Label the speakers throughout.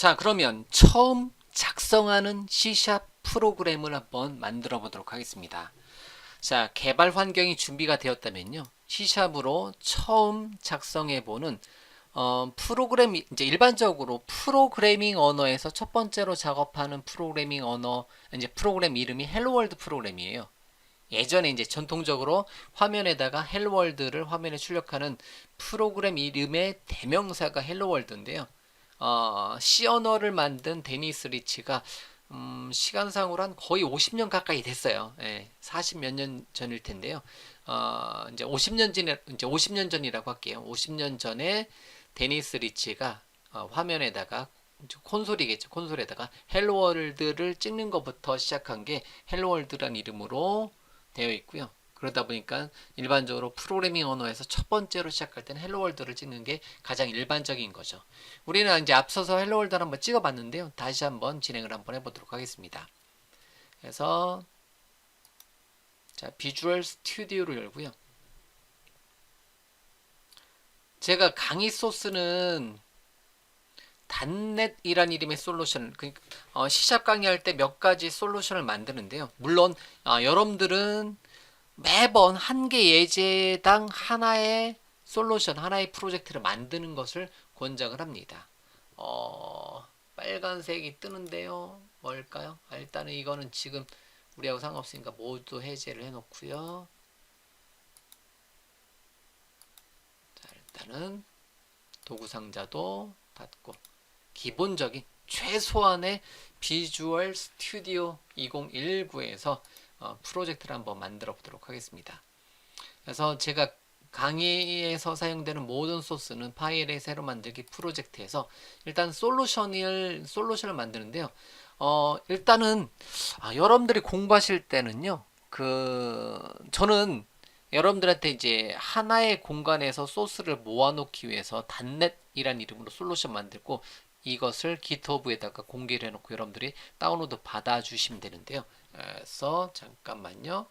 Speaker 1: 자, 그러면 처음 작성하는 C샵 프로그램을 한번 만들어 보도록 하겠습니다. 자, 개발 환경이 준비가 되었다면요. C샵으로 처음 작성해 보는 프로그램, 이제 일반적으로 프로그래밍 언어에서 첫 번째로 작업하는 프로그래밍 언어, 이제 프로그램 이름이 헬로월드 프로그램이에요. 예전에 이제 전통적으로 화면에다가 헬로월드를 화면에 출력하는 프로그램 이름의 대명사가 헬로월드인데요. C 언어를 만든 데니스 리치가 시간상으로 한 거의 50년 가까이 됐어요. 예, 40 몇 년 전일 텐데요. 이제 50년 전이라고 할게요. 50년 전에 데니스 리치가 화면에다가 콘솔이겠죠. 콘솔에다가 헬로월드를 찍는 것부터 시작한 게 헬로월드란 이름으로 되어 있고요. 그러다 보니까 일반적으로 프로그래밍 언어에서 첫 번째로 시작할 때는 헬로월드를 찍는 게 가장 일반적인 거죠. 우리는 이제 앞서서 헬로월드를 한번 찍어봤는데요. 다시 한번 진행을 한번 해보도록 하겠습니다. 그래서 자, 비주얼 스튜디오를 열고요. 제가 강의 소스는 단넷이란 이름의 솔루션, C샵 강의할 때 몇 가지 솔루션을 만드는데요. 물론 여러분들은 매번 한 개 예제당 하나의 솔루션, 하나의 프로젝트를 만드는 것을 권장을 합니다. 빨간색이 뜨는데요. 뭘까요? 일단은 이거는 지금 우리하고 상관없으니까 모두 해제를 해놓고요. 자, 일단은 도구 상자도 닫고 기본적인 최소한의 비주얼 스튜디오 2019에서 프로젝트를 한번 만들어 보도록 하겠습니다. 그래서 제가 강의에서 사용되는 모든 소스는 파일의 새로 만들기 프로젝트에서 일단 솔루션을 만드는데요. 일단은 여러분들이 공부하실 때는요. 저는 여러분들한테 이제 하나의 공간에서 소스를 모아놓기 위해서 단넷이란 이름으로 솔루션 만들고 이것을 GitHub에다가 공개를 해놓고 여러분들이 다운로드 받아주시면 되는데요. 그래서 잠깐만요.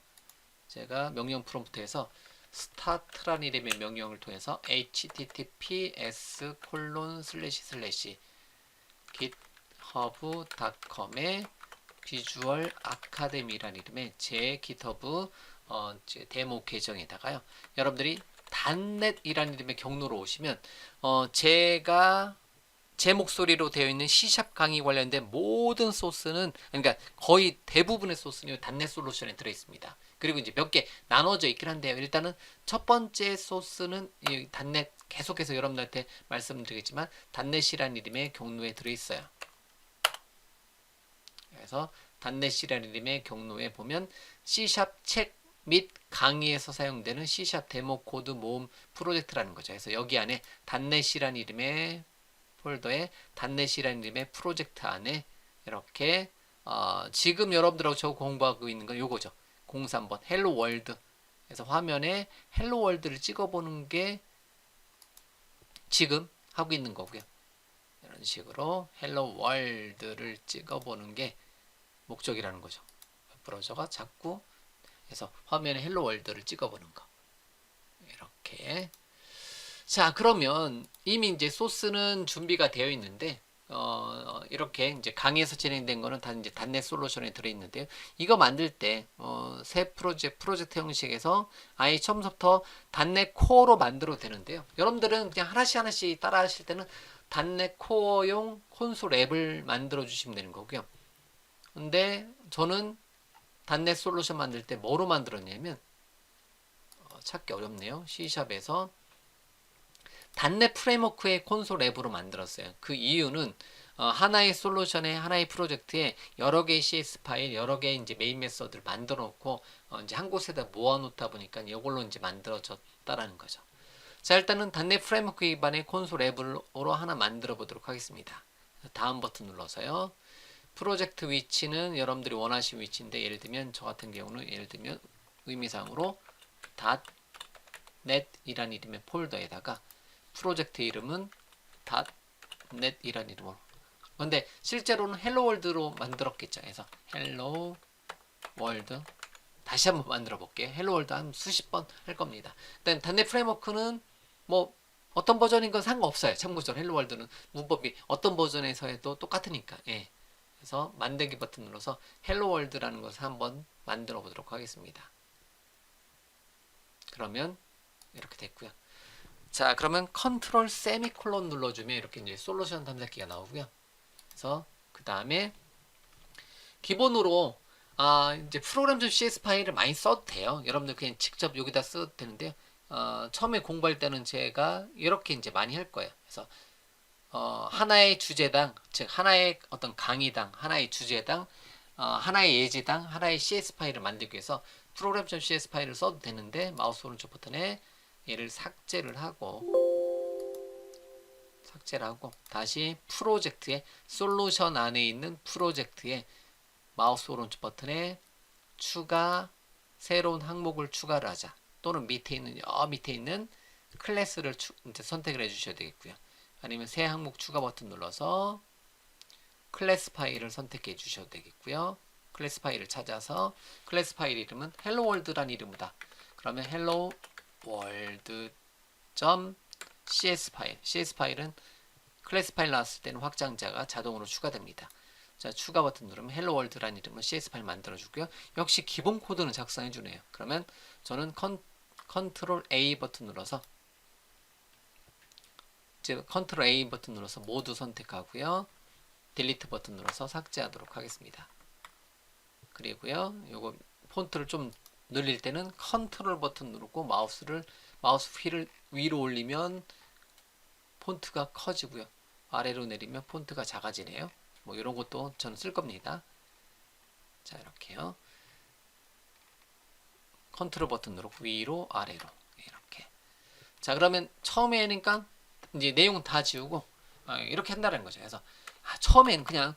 Speaker 1: 제가 명령 프롬프트에서 start라는 이름의 명령을 통해서 https://github.com의 비주얼 아카데미라는 이름의 제 GitHub 데모 계정에다가요. 여러분들이 단넷이라는 이름의 경로로 오시면 제가 제 목소리로 되어 있는 C샵 강의 관련된 모든 소스는, 그러니까 거의 대부분의 소스는 단넷 솔루션에 들어 있습니다. 그리고 이제 몇 개 나눠져 있긴 한데요. 일단은 첫 번째 소스는 이 단넷, 계속해서 여러분들한테 말씀드리겠지만 단넷이라는 이름의 경로에 들어 있어요. 그래서 단넷이라는 이름의 경로에 보면 C샵 책 및 강의에서 사용되는 C샵 데모 코드 모음 프로젝트라는 거죠. 그래서 여기 안에 단넷이라는 이름의 폴더에 단넷이라는 이름의 프로젝트 안에 이렇게 지금 여러분들하고 저 공부하고 있는 건 요거죠. 03번 헬로 월드. 그래서 화면에 헬로 월드를 찍어보는 게 지금 하고 있는 거고요. 이런 식으로 헬로 월드를 찍어보는 게 목적이라는 거죠. 브라우저가 자꾸 해서 화면에 헬로 월드를 찍어보는 거. 이렇게. 자, 그러면 이미 이제 소스는 준비가 되어 있는데, 이렇게 이제 강의에서 진행된 거는 다 이제 단넷 솔루션에 들어있는데요. 이거 만들 때, 새 프로젝트 형식에서 아예 처음부터 단넷 코어로 만들어도 되는데요. 여러분들은 그냥 하나씩 따라 하실 때는 단넷 코어용 콘솔 앱을 만들어 주시면 되는 거고요. 근데 저는 단넷 솔루션 만들 때 뭐로 만들었냐면, 찾기 어렵네요. C샵에서 단넷 프레임워크의 콘솔 앱으로 만들었어요. 그 이유는 하나의 솔루션에 하나의 프로젝트에 여러 개의 CS 파일, 여러 개의 이제 메인 메서드를 만들어 놓고 이제 한 곳에다 모아 놓다 보니까 이걸로 이제 만들어졌다라는 거죠. 자, 일단은 단넷 프레임워크 기반의 콘솔 앱으로 하나 만들어 보도록 하겠습니다. 다음 버튼 눌러서요. 프로젝트 위치는 여러분들이 원하시는 위치인데, 예를 들면 저 같은 경우는 의미상으로 .net이라는 이름의 폴더에다가 프로젝트 이름은 .net이라는 이름으로. 근데 실제로는 헬로월드로 만들었겠죠. 그래서 헬로월드 다시 한번 만들어 볼게요. 헬로월드 한 수십 번 할 겁니다. 일단 단넷 프레임워크는 뭐 어떤 버전인 건 상관없어요. 참고적으로 헬로 월드는 문법이 어떤 버전에서 해도 똑같으니까. 예. 그래서 만들기 버튼 눌러서 헬로 월드라는 것을 한번 만들어 보도록 하겠습니다. 그러면 이렇게 됐고요. 자, 그러면 컨트롤 세미콜론 눌러주면 이렇게 이제 솔루션 탐색기가 나오고요. 그래서 그 다음에 기본으로 이제 프로그램.cs 파일을 많이 써도 돼요. 여러분들 그냥 직접 여기다 써도 되는데요. 처음에 공부할 때는 제가 이렇게 이제 많이 할 거예요. 그래서 하나의 주제당, 즉 하나의 어떤 강의당, 하나의 주제당, 하나의 예제당, 하나의 CS 파일을 만들기 위해서 프로그램.cs 파일을 써도 되는데 마우스 오른쪽 버튼에 얘를 삭제를 하고 다시 프로젝트에 솔루션 안에 있는 프로젝트에 마우스 오른쪽 버튼에 추가 새로운 항목을 추가를 하자 또는 밑에 있는 클래스를 이제 선택을 해 주셔야 되겠고요. 아니면 새 항목 추가 버튼 눌러서 클래스 파일을 선택해 주셔도 되겠고요. 클래스 파일을 찾아서 클래스 파일 이름은 헬로 월드란 이름이다. 그러면 헬로 월드 .cs 파일, cs 파일은 클래스 파일 나왔을 때는 확장자가 자동으로 추가됩니다. 자, 추가 버튼 누르면 헬로 월드란 이름으로 cs 파일 만들어 주고요. 역시 기본 코드는 작성해 주네요. 그러면 저는 컨트롤 A 버튼 눌러서 컨트롤 A 버튼 눌러서 모두 선택하고요. 딜리트 버튼 눌러서 삭제하도록 하겠습니다. 그리고요, 요거 폰트를 좀 늘릴 때는 컨트롤 버튼 누르고 마우스 휠을 위로 올리면 폰트가 커지고요. 아래로 내리면 폰트가 작아지네요. 뭐 이런 것도 저는 쓸 겁니다. 자, 이렇게요. 컨트롤 버튼 누르고 위로 아래로 이렇게. 자, 그러면 처음에니까 이제 내용 다 지우고 이렇게 한다는 거죠. 그래서 처음에는 그냥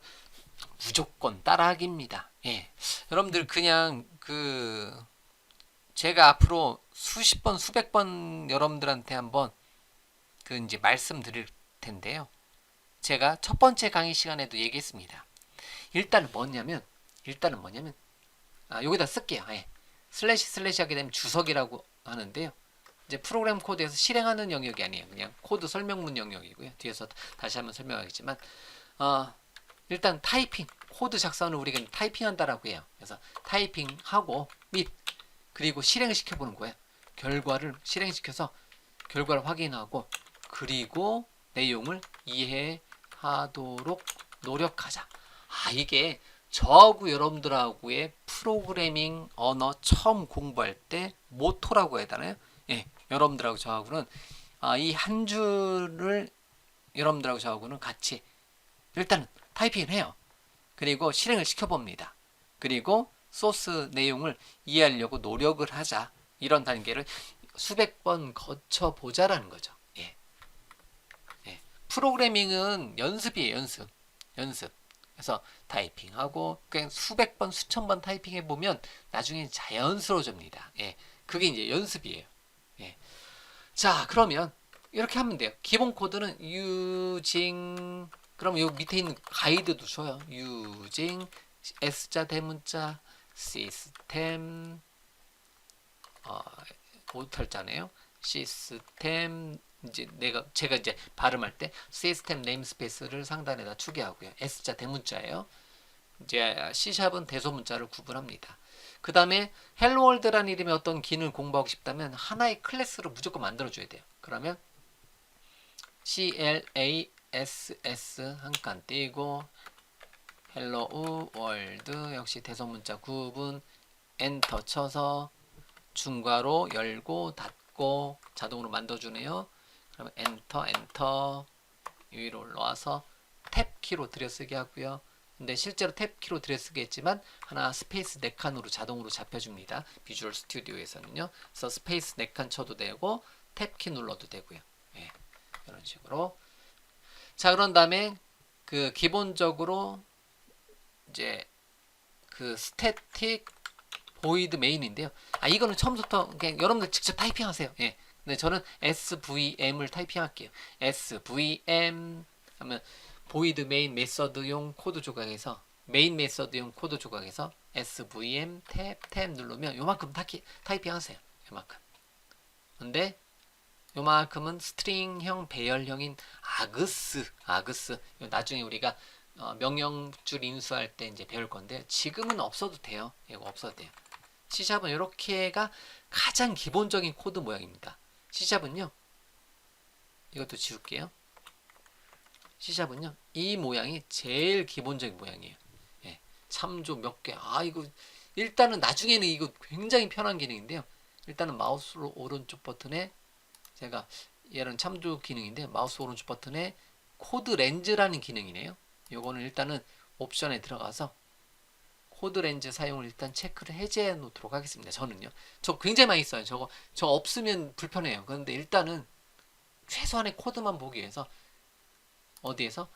Speaker 1: 무조건 따라하기입니다. 예. 여러분들 그냥 제가 앞으로 수십 번, 수백 번 여러분들한테 한번 이제 말씀드릴 텐데요. 제가 첫 번째 강의 시간에도 얘기했습니다. 일단은 뭐냐면 여기다 쓸게요. 예. 슬래시 하게 되면 주석이라고 하는데요. 이제 프로그램 코드에서 실행하는 영역이 아니에요. 그냥 코드 설명문 영역이고요. 뒤에서 다시 한번 설명하겠지만 일단 타이핑, 코드 작성을 우리가 타이핑한다라고 해요. 그래서 타이핑하고 그리고 실행을 시켜보는 거예요. 결과를 실행시켜서 결과를 확인하고 그리고 내용을 이해하도록 노력하자. 이게 저하고 여러분들하고의 프로그래밍 언어 처음 공부할 때 모토라고 해야 되나요? 예, 여러분들하고 저하고는 이 한 줄을 여러분들하고 저하고는 같이 일단은 타이핑을 해요. 그리고 실행을 시켜봅니다. 그리고 소스 내용을 이해하려고 노력을 하자. 이런 단계를 수백 번 거쳐보자라는 거죠. 예. 예. 프로그래밍은 연습이에요. 연습. 그래서 타이핑하고 그냥 수백 번, 수천 번 타이핑해 보면 나중에 자연스러워집니다. 예. 그게 이제 연습이에요. 예. 자, 그러면 이렇게 하면 돼요. 기본 코드는 using 그럼 여기 밑에 있는 가이드도 줘요. using S자 대문자 시스템 오탈자네요. 시스템 제가 이제 발음할 때 시스템 네임스페이스를 상단에다 추계하고요. S자 대문자예요. 이제 C샵은 대소문자를 구분합니다. 그 다음에 헬로월드라는 이름의 어떤 기능을 공부하고 싶다면 하나의 클래스를 무조건 만들어줘야 돼요. 그러면 CLASS 한 칸 띄고 헬로 월드 역시 대소문자 구분 엔터 쳐서 중괄호 열고 닫고 자동으로 만들어주네요. 그러면 엔터 위로 올라와서 탭키로 들여쓰기 하고요. 근데 실제로 탭키로 들여쓰기 했지만 하나 스페이스 4칸으로 자동으로 잡혀줍니다. 비주얼 스튜디오에서는요. 그래서 스페이스 4칸 쳐도 되고 탭키 눌러도 되고요. 예, 이런 식으로. 자, 그런 다음에 기본적으로 이제 스태틱 보이드 메인인데요. 이거는 처음부터 그냥 여러분들 직접 타이핑하세요. 예. 근데 저는 SVM을 타이핑할게요. SVM 하면 보이드 메인 메서드용 코드 조각에서 메인 메서드용 코드 조각에서 SVM 탭 누르면 요만큼 타이핑하세요. 요만큼. 근데 요만큼은 스트링형 배열형인 아그스. 나중에 우리가 명령줄 인수할 때 이제 배울 건데 지금은 없어도 돼요. 이거 없어도 돼요. C샵은 이렇게가 가장 기본적인 코드 모양입니다. C샵은요. 이것도 지울게요. C샵은요. 이 모양이 제일 기본적인 모양이에요. 예, 참조 몇 개. 이거 일단은 나중에는 이거 굉장히 편한 기능인데요. 일단은 마우스 오른쪽 버튼에 제가 얘는 참조 기능인데 마우스 오른쪽 버튼에 코드 렌즈라는 기능이네요. 요거는 일단은 옵션에 들어가서 코드 렌즈 사용을 일단 체크를 해제해 놓도록 하겠습니다. 저는요. 저 굉장히 많이 써요. 저 없으면 불편해요. 그런데 일단은 최소한의 코드만 보기 위해서 어디에서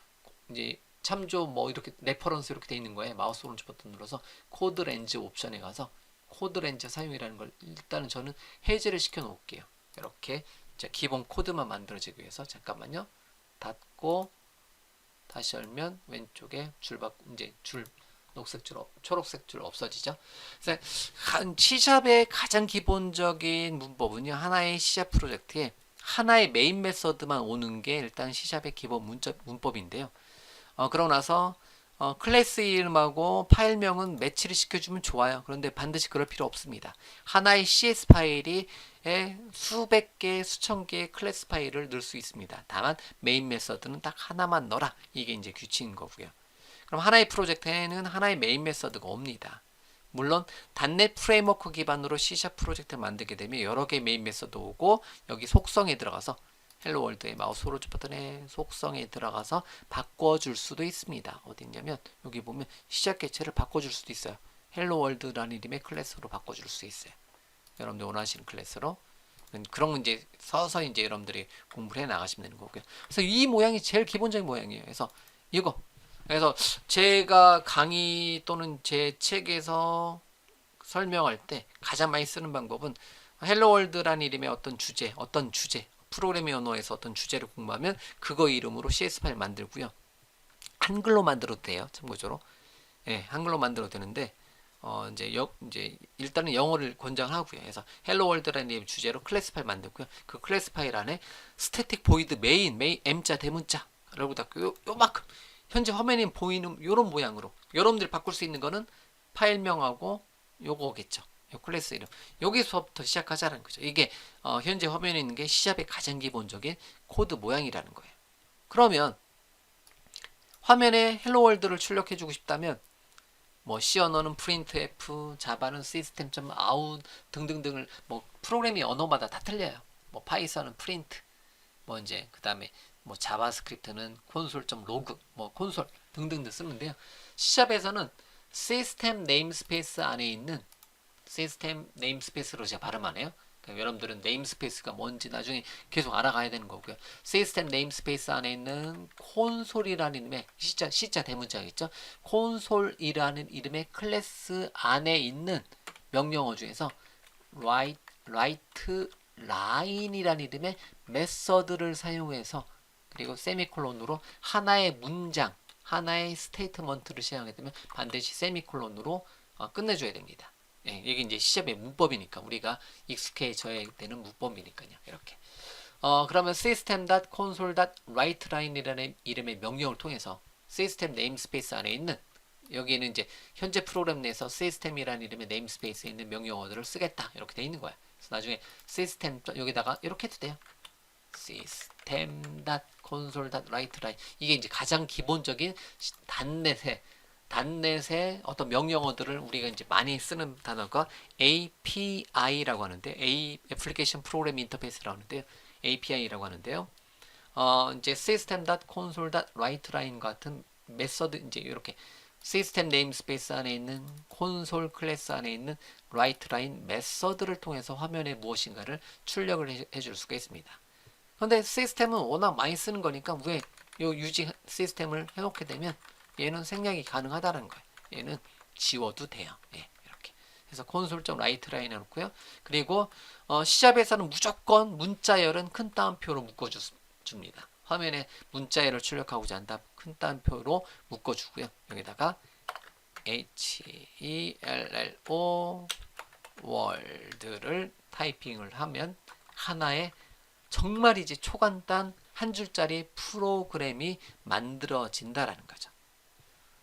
Speaker 1: 이제 참조 뭐 이렇게 레퍼런스 이렇게 돼 있는 거에 마우스 오른쪽 버튼 눌러서 코드 렌즈 옵션에 가서 코드 렌즈 사용이라는 걸 일단은 저는 해제를 시켜 놓을게요. 이렇게 기본 코드만 만들어지기 위해서 잠깐만요. 닫고 다시 열면 왼쪽에 줄 녹색 줄, 초록색 줄 없어지죠. 그래서 C샵의 가장 기본적인 문법은요. 하나의 C샵 프로젝트에 하나의 메인 메서드만 오는 게 일단 C샵의 기본 문법인데요. 그러고 나서 클래스 이름하고 파일명은 매치를 시켜주면 좋아요. 그런데 반드시 그럴 필요 없습니다. 하나의 CS 파일이 수백 개, 수천 개의 클래스 파일을 넣을 수 있습니다. 다만 메인 메서드는 딱 하나만 넣어라. 이게 이제 규칙인 거고요. 그럼 하나의 프로젝트에는 하나의 메인 메서드가 옵니다. 물론 .NET 프레임워크 기반으로 C# 프로젝트를 만들게 되면 여러 개의 메인 메서드 오고 여기 속성에 들어가서 헬로 월드의 마우스 오른쪽 버튼에 속성에 들어가서 바꿔줄 수도 있습니다. 어디 있냐면 여기 보면 시작 개체를 바꿔줄 수도 있어요. 헬로 월드라는 이름의 클래스로 바꿔줄 수 있어요. 여러분들 원하시는 클래스로. 그런 이제 서서히 이제 여러분들이 공부를 해 나가시면 되는 거고요. 그래서 이 모양이 제일 기본적인 모양이에요. 그래서 제가 강의 또는 제 책에서 설명할 때 가장 많이 쓰는 방법은 헬로 월드라는 이름의 어떤 주제, 프로그래밍 언어에서 어떤 주제를 공부하면 그거 이름으로 CS 파일 만들고요. 한글로 만들어도 돼요. 참고적으로. 예, 한글로 만들어도 되는데 이제 일단은 영어를 권장하고요. 그래서 헬로 월드라는 주제로 클래스 파일 만들고요. 그 클래스 파일 안에 스태틱 보이드 메인 M자 대문자라고 닫고 요만큼 현재 화면에 보이는 요런 모양으로 여러분들이 바꿀 수 있는 거는 파일명하고 요거겠죠. 요 클래스 이름. 여기서부터 시작하자는 거죠. 이게 현재 화면에 있는 게 C샵의 가장 기본적인 코드 모양이라는 거예요. 그러면 화면에 헬로 월드를 출력해 주고 싶다면 뭐 C 언어는 printf, 자바는 system.out 등등등을 뭐 프로그래밍 언어마다 다 틀려요. 뭐 파이썬은 print, 뭐 이제 그다음에 뭐 자바스크립트는 console.log, 뭐 콘솔 등등등 쓰는데요. C샵에서는 시스템 네임스페이스 안에 있는 시스템 네임스페이스로 제가 발음하네요. 그러니까 여러분들은 네임스페이스가 뭔지 나중에 계속 알아가야 되는 거고요. 시스템 네임스페이스 안에 있는 콘솔이라는 이름의 C자 대문자겠죠. 콘솔이라는 이름의 클래스 안에 있는 명령어 중에서 write line이라는 이름의 메서드를 사용해서 그리고 세미콜론으로 하나의 문장, 하나의 스테이트먼트를 사용하게 되면 반드시 세미콜론으로 끝내줘야 됩니다. 예, 이게 이제 C샵의 문법이니까 우리가 익숙해져야 되는 문법이니까요. 이렇게. 그러면 system.console.writeLine이라는 이름의 명령을 통해서 시스템 네임스페이스 안에 있는 여기에는 이제 현재 프로그램 내에서 system이라는 이름의 네임스페이스에 있는 명령어들을 쓰겠다 이렇게 돼 있는 거야. 그래서 나중에 system 여기다가 이렇게 해도 돼요. system.console.writeLine 이게 이제 가장 기본적인 단넷의 어떤 명령어들을 우리가 이제 많이 쓰는 단어가 API라고 하는데 애플리케이션 프로그램 인터페이스라고 하는데요. API라고 하는데요. 이제 system.console.writeLine 같은 메서드 이제 이렇게 시스템 네임스페이스 안에 있는 콘솔 클래스 안에 있는 writeLine 메서드를 통해서 화면에 무엇인가를 출력을 해줄 수가 있습니다. 그런데 시스템은 워낙 많이 쓰는 거니까 위에 요 유지 시스템을 해놓게 되면 얘는 생략이 가능하다는 거예요. 얘는 지워도 돼요. 예, 이렇게. 그래서 console.writeLine 해놓고요. 그리고 C샵에서는 무조건 문자열은 큰 따옴표로 묶어줍니다. 화면에 문자열을 출력하고자 한다. 큰 따옴표로 묶어주고요. 여기다가 HELLO 월드를 타이핑을 하면 하나의 정말 이제 초간단 한 줄짜리 프로그램이 만들어진다라는 거죠.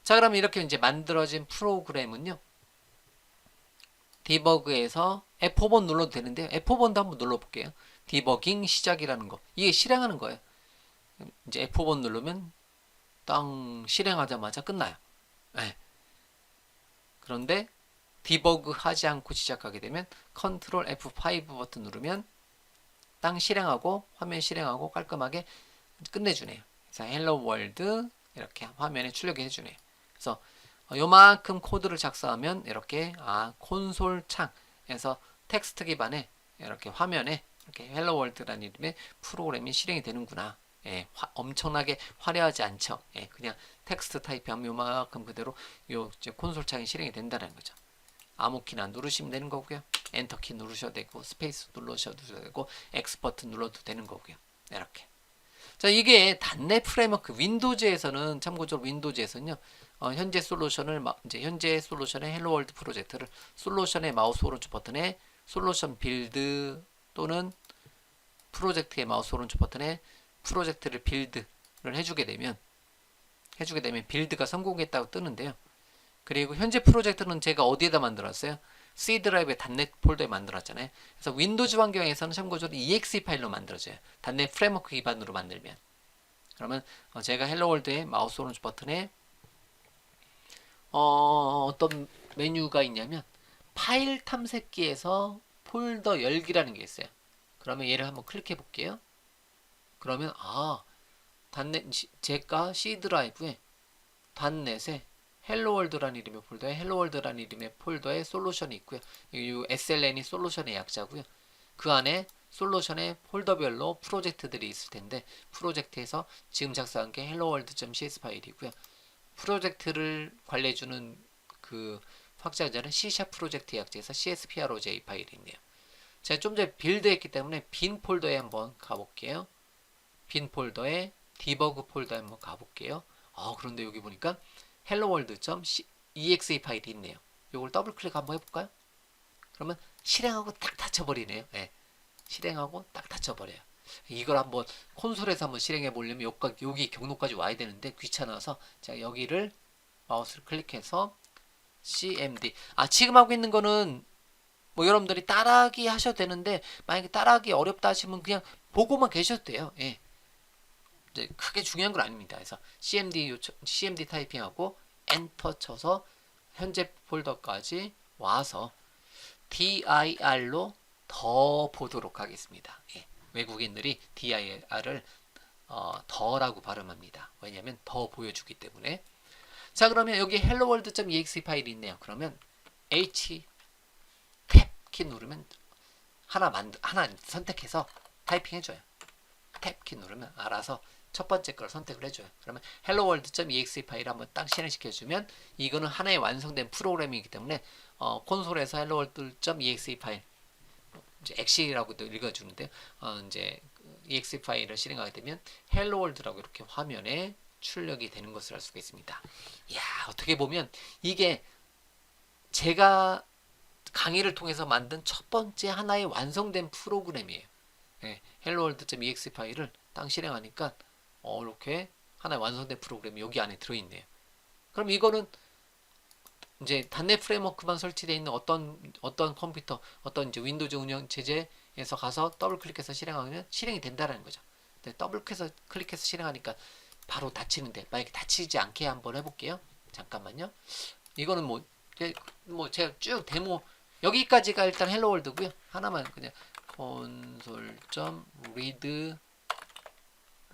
Speaker 1: 자, 그러면 이렇게 이제 만들어진 프로그램은요, 디버그에서 F5번 눌러도 되는데요. F5번도 한번 눌러볼게요. 디버깅 시작이라는 거. 이게 실행하는 거예요. 이제 F5번 누르면 땅 실행하자마자 끝나요. 네. 그런데 디버그 하지 않고 시작하게 되면 컨트롤 F5 버튼 누르면 땅 실행하고 화면 실행하고 깔끔하게 끝내주네요. 그래서 헬로 월드 이렇게 화면에 출력해 주네요. 그래서 요만큼 코드를 작성하면 이렇게 콘솔 창에서 텍스트 기반의 이렇게 화면에 이렇게 헬로 월드라는 이름의 프로그램이 실행이 되는구나. 예, 엄청나게 화려하지 않죠. 예, 그냥 텍스트 타입하면 요만큼 그대로 요 이제 콘솔 창이 실행이 된다는 거죠. 아무 키나 누르시면 되는 거고요. 엔터 키 누르셔도 되고 스페이스 누르셔도 되고 X 버튼 눌러도 되는 거고요. 이렇게. 자, 이게 .NET 프레임워크 윈도우즈에서는 참고적으로 윈도우즈에서는요. 현재 솔루션을 이제 현재 솔루션의 헬로 월드 프로젝트를 솔루션의 마우스 오른쪽 버튼에 솔루션 빌드 또는 프로젝트의 마우스 오른쪽 버튼에 프로젝트를 빌드를 해주게 되면 빌드가 성공했다고 뜨는데요. 그리고 현재 프로젝트는 제가 어디에다 만들었어요? C 드라이브의 .NET 폴더에 만들었잖아요. 그래서 윈도우즈 환경에서는 참고적으로 exe 파일로 만들어져요. .NET 프레임워크 기반으로 만들면. 그러면 제가 헬로 월드의 마우스 오른쪽 버튼에 어떤 메뉴가 있냐면 파일 탐색기에서 폴더 열기라는 게 있어요. 그러면 얘를 한번 클릭해 볼게요. 그러면 제가 C 드라이브에 .NET에 헬로월드라는 이름의 폴더에 헬로월드라는 이름의 폴더에 솔루션이 있고요. 이 SLN이 솔루션의 약자고요. 그 안에 솔루션의 폴더별로 프로젝트들이 있을 텐데 프로젝트에서 지금 작성한 게 helloworld.cs 파일이고요. 프로젝트를 관리해주는 그 확장자는 C# 프로젝트 약자에서 CSPROJ 파일이 있네요. 제가 좀 전에 빌드했기 때문에 빈 폴더에 한번 가볼게요. 빈 폴더에 디버그 폴더에 한번 가볼게요. 그런데 여기 보니까 helloworld.exe 파일이 있네요. 이걸 더블 클릭 한번 해볼까요? 그러면 실행하고 딱 닫혀버리네요. 네. 실행하고 딱 닫혀버려요. 이걸 한번 콘솔에서 한번 실행해 보려면 여기 경로까지 와야 되는데 귀찮아서 제가 여기를 마우스를 클릭해서 cmd 지금 하고 있는 거는 뭐 여러분들이 따라하기 하셔도 되는데 만약에 따라하기 어렵다 하시면 그냥 보고만 계셔도 돼요. 예. 이제 크게 중요한 건 아닙니다. 그래서 cmd 타이핑하고 엔터 쳐서 현재 폴더까지 와서 dir로 더 보도록 하겠습니다. 예. 외국인들이 dir을 더라고 발음합니다. 왜냐하면 더 보여주기 때문에. 자, 그러면 여기 helloworld.exe 파일이 있네요. 그러면 h 탭 키 누르면 하나 선택해서 타이핑 해줘요. 탭 키 누르면 알아서 첫 번째 걸 선택을 해줘요. 그러면 helloworld.exe 파일 한번 딱 실행시켜주면 이거는 하나의 완성된 프로그램이기 때문에 콘솔에서 helloworld.exe 파일 이제 exe라고도 읽어주는데요. 이제 exe 파일을 실행하게 되면 helloworld라고 이렇게 화면에 출력이 되는 것을 알 수가 있습니다. 이야, 어떻게 보면 이게 제가 강의를 통해서 만든 첫 번째 하나의 완성된 프로그램이에요. 네, helloworld.exe 파일을 딱 실행하니까 이렇게 하나의 완성된 프로그램이 여기 안에 들어있네요. 그럼 이거는 이제 .NET 프레임워크만 설치되어 있는 어떤 컴퓨터, 어떤 이제 윈도우즈 운영 체제에서 가서 더블 클릭해서 실행하면 실행이 된다는 거죠. 근데 더블 클릭해서 실행하니까 바로 닫히는데 만약에 닫히지 않게 한번 해볼게요. 잠깐만요. 이거는 뭐 제가 쭉 데모 여기까지가 일단 헬로월드고요. 하나만 그냥 console.read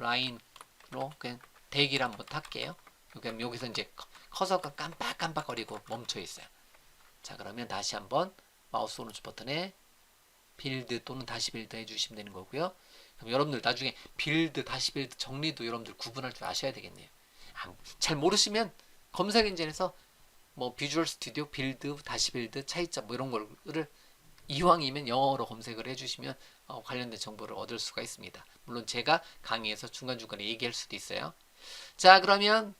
Speaker 1: line로 그냥 대기를 한번 탈게요. 그럼 여기서 이제 커서가 깜빡깜빡거리고 멈춰 있어요. 자, 그러면 다시 한번 마우스 오른쪽 버튼에 빌드 또는 다시 빌드 해주시면 되는 거고요. 그럼 여러분들 나중에 빌드, 다시 빌드 정리도 여러분들 구분할 줄 아셔야 되겠네요. 잘 모르시면 검색 엔진에서 뭐 비주얼 스튜디오 빌드, 다시 빌드, 차이점 뭐 이런 거를 이왕이면 영어로 검색을 해주시면 관련된 정보를 얻을 수가 있습니다. 물론 제가 강의에서 중간중간에 얘기할 수도 있어요. 자, 그러면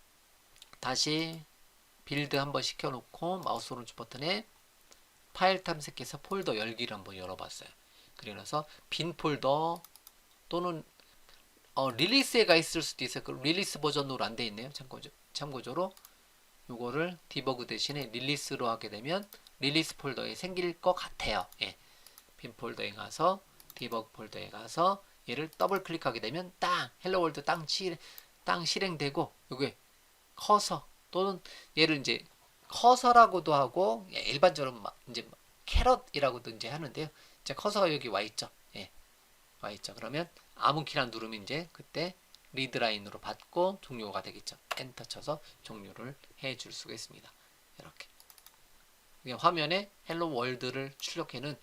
Speaker 1: 다시 빌드 한번 시켜놓고 마우스 오른쪽 버튼에 파일 탐색해서 폴더 열기를 한번 열어봤어요. 그리고 나서 빈 폴더 또는 릴리스에 가 있을 수도 있어요. 그 릴리스 버전으로 안 돼 있네요. 참고적으로 요거를 디버그 대신에 릴리스로 하게 되면 릴리스 폴더에 생길 것 같아요. 예. 빈 폴더에 가서 디버그 폴더에 가서 얘를 더블 클릭하게 되면 땅 헬로 월드 땅 실행되고 요게 커서 또는 얘를 이제 커서라고도 하고 일반적으로 이제 캐럿이라고도 이제 하는데요. 이제 커서가 여기 와 있죠. 예. 와 있죠. 그러면 아무 키나 누르면 이제 그때 리드라인으로 받고 종료가 되겠죠. 엔터 쳐서 종료를 해줄 수가 있습니다. 이렇게 그냥 화면에 헬로 월드를 출력해는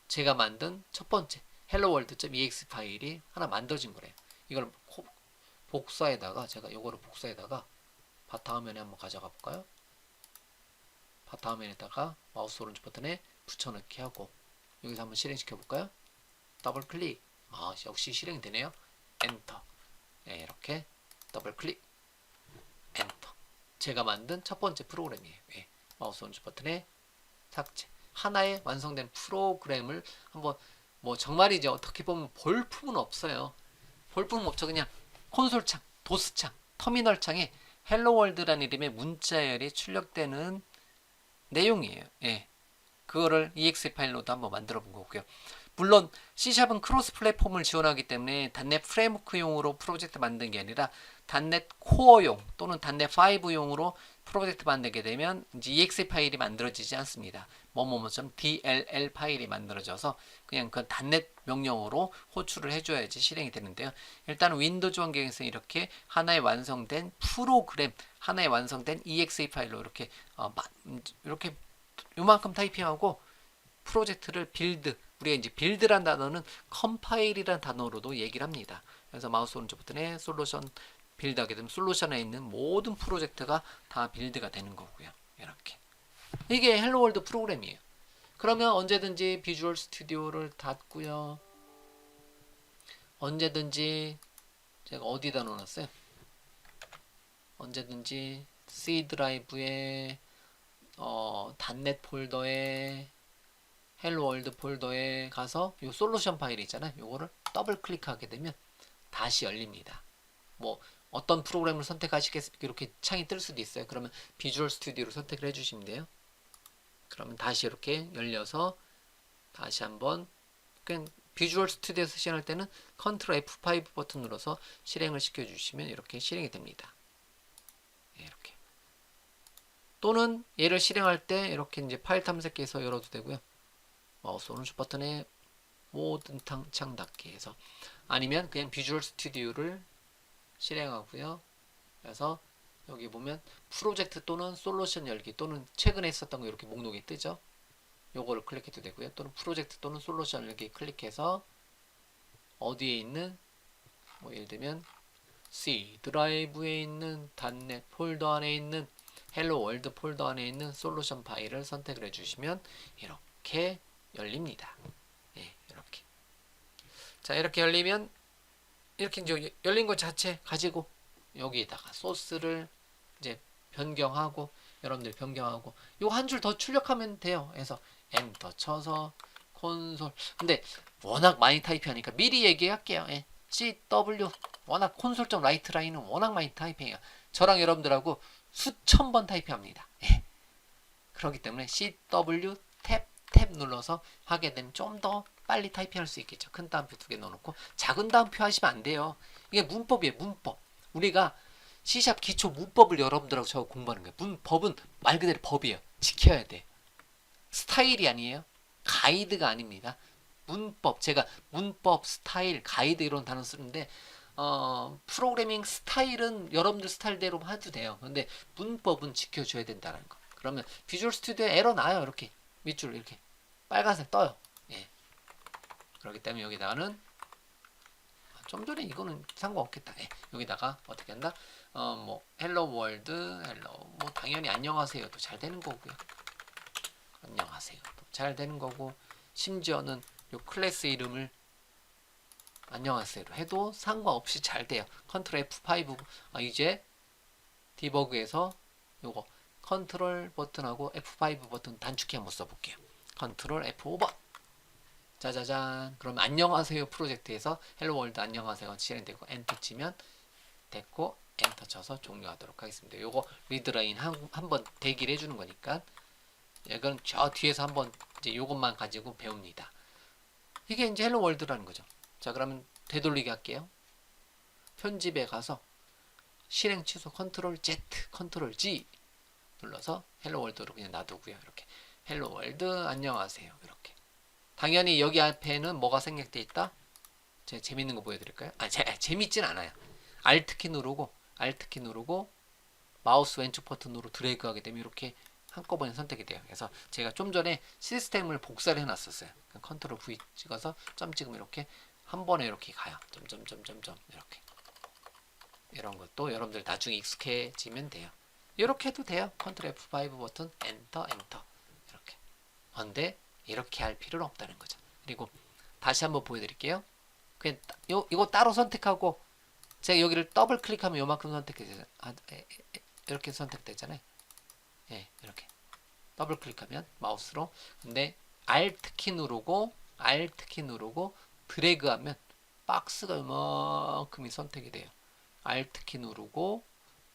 Speaker 1: 제가 만든 첫 번째 helloworld.exe 파일이 하나 만들어진 거래요. 이걸 복사에다가 제가 이거를 복사에다가 바탕화면에 한번 가져가 볼까요? 바탕화면에다가 마우스 오른쪽 버튼에 붙여넣기 하고 여기서 한번 실행시켜 볼까요? 더블 클릭. 역시 실행이 되네요. 엔터. 네, 이렇게 더블 클릭. 엔터. 제가 만든 첫 번째 프로그램이에요. 네, 마우스 오른쪽 버튼에 삭제. 하나의 완성된 프로그램을 한번 정말이죠. 어떻게 보면 볼품은 없어요. 볼품은 없죠. 그냥 콘솔창, 도스창, 터미널 창에 헬로월드라는 이름의 문자열이 출력되는 내용이에요. 예. 그거를 exe 파일로도 한번 만들어 본 거고요. 물론 C샵은 크로스 플랫폼을 지원하기 때문에 .NET 프레임워크용으로 프로젝트 만든 게 아니라 .NET 코어용 또는 .NET 5용으로 프로젝트 만들게 되면 이제 exe 파일이 만들어지지 않습니다. 뭐뭐뭐.dll 파일이 만들어져서 그냥 그 .NET 명령어로 호출을 해줘야지 실행이 되는데요. 일단 윈도우즈 환경에서 이렇게 하나의 완성된 프로그램, 하나의 완성된 exe 파일로 이렇게 이렇게 요만큼 타이핑하고 프로젝트를 빌드, 우리가 이제 빌드란 단어는 컴파일이란 단어로도 얘기를 합니다. 그래서 마우스 오른쪽 버튼에 솔루션 빌드하게 되면 솔루션에 있는 모든 프로젝트가 다 빌드가 되는 거고요. 이렇게. 이게 헬로월드 프로그램이에요. 그러면 언제든지 비주얼 스튜디오를 닫고요. 언제든지 제가 어디다 넣어놨어요? 언제든지 C 드라이브에 .NET 폴더에 헬로 월드 폴더에 가서 이 솔루션 파일이 있잖아요. 요거를 더블 클릭하게 되면 다시 열립니다. 어떤 프로그램을 선택하시겠습니까? 이렇게 창이 뜰 수도 있어요. 그러면 비주얼 스튜디오를 선택을 해주시면 돼요. 그러면 다시 이렇게 열려서 다시 한번 그냥 비주얼 스튜디오에서 실행할 때는 컨트롤 F5 버튼 눌러서 실행을 시켜주시면 이렇게 실행이 됩니다. 이렇게. 또는 얘를 실행할 때 이렇게 이제 파일 탐색기에서 열어도 되고요. 마우스 오른쪽 버튼에 모든 창 닫기 해서 아니면 그냥 비주얼 스튜디오를 실행하고요. 그래서 여기 보면 프로젝트 또는 솔루션 열기 또는 최근에 했었던 거 이렇게 목록이 뜨죠. 요거를 클릭해도 되고요. 또는 프로젝트 또는 솔루션 열기 클릭해서 어디에 있는 예를 들면 C 드라이브에 있는 .NET 폴더 안에 있는 헬로 월드 폴더 안에 있는 솔루션 파일을 선택을 해주시면 이렇게 열립니다. 예, 이렇게. 자, 이렇게 열리면 이렇게 이제 열린 것 자체 가지고 여기에다가 소스를 이제 변경하고 여러분들 변경하고 요 한 줄 더 출력하면 돼요. 그래서 엔터 쳐서 콘솔. 근데 워낙 많이 타이프하니까 미리 얘기할게요. 예. CW 워낙 콘솔.write 라이트 라인은 워낙 많이 타이핑해요. 저랑 여러분들하고 수천 번 타이핑합니다. 예. 그렇기 때문에 CW 탭 눌러서 하게 되면 좀 더 빨리 타이핑할 수 있겠죠. 큰 따옴표 2개 넣어놓고 작은 따옴표 하시면 안 돼요. 이게 문법이에요. 문법. 우리가 C샵 기초 문법을 여러분들하고 저 공부하는 거예요. 문법은 말 그대로 법이에요. 지켜야 돼. 스타일이 아니에요. 가이드가 아닙니다. 문법. 제가 문법, 스타일, 가이드 이런 단어 쓰는데 프로그래밍 스타일은 여러분들 스타일대로 해도 돼요. 근데 문법은 지켜줘야 된다는 거. 그러면 비주얼 스튜디오에 에러 나요. 이렇게 밑줄 이렇게 빨간색 떠요. 예. 그렇기 때문에 여기다가는 좀 전에 이거는 상관없겠다. 예. 여기다가 어떻게 한다? 헬로 월드, 헬로 당연히 안녕하세요도 잘 되는 거고요. 안녕하세요도 잘 되는 거고 심지어는 요 클래스 이름을 안녕하세요로 해도 상관없이 잘 돼요. 컨트롤 F5 이제 디버그에서 요거 컨트롤 버튼하고 F5 버튼 단축키 한번 써볼게요. 컨트롤 F5번. 짜자잔. 그러면 안녕하세요 프로젝트에서 헬로 월드 안녕하세요 실행되고 엔터 치면 됐고 엔터 쳐서 종료하도록 하겠습니다. 요거 리드라인 한번 대기를 해주는 거니까 이건 저 뒤에서 한번 이제 요것만 가지고 배웁니다. 이게 이제 헬로 월드라는 거죠. 자, 그러면 되돌리기 할게요. 편집에 가서 실행 취소 컨트롤 Z, 컨트롤 G 눌러서 헬로 월드로 그냥 놔두고요. 이렇게 헬로 월드 안녕하세요. 이렇게. 당연히 여기 앞에는 뭐가 생략돼 있다? 제가 재밌는 거 보여드릴까요? 재밌진 않아요. Alt키 누르고 마우스 왼쪽 버튼으로 드래그하게 되면 이렇게 한꺼번에 선택이 돼요. 그래서 제가 좀 전에 시스템을 복사를 해놨었어요. 컨트롤 V 찍어서 점 찍으면 이렇게 한 번에 이렇게 가요. 점점점점점 이렇게. 이런 것도 여러분들 나중에 익숙해지면 돼요. 이렇게 해도 돼요. 컨트롤 F5 버튼 엔터 이렇게. 근데 이렇게 할 필요는 없다는 거죠. 그리고 다시 한번 보여드릴게요. 그냥 이거 따로 선택하고 제가 여기를 더블 클릭하면 요만큼 선택되잖아요. 이렇게 선택되잖아요. 예, 이렇게 더블 클릭하면 마우스로. 근데 Alt키 누르고 드래그하면 박스가 요만큼이 선택이 돼요. Alt키 누르고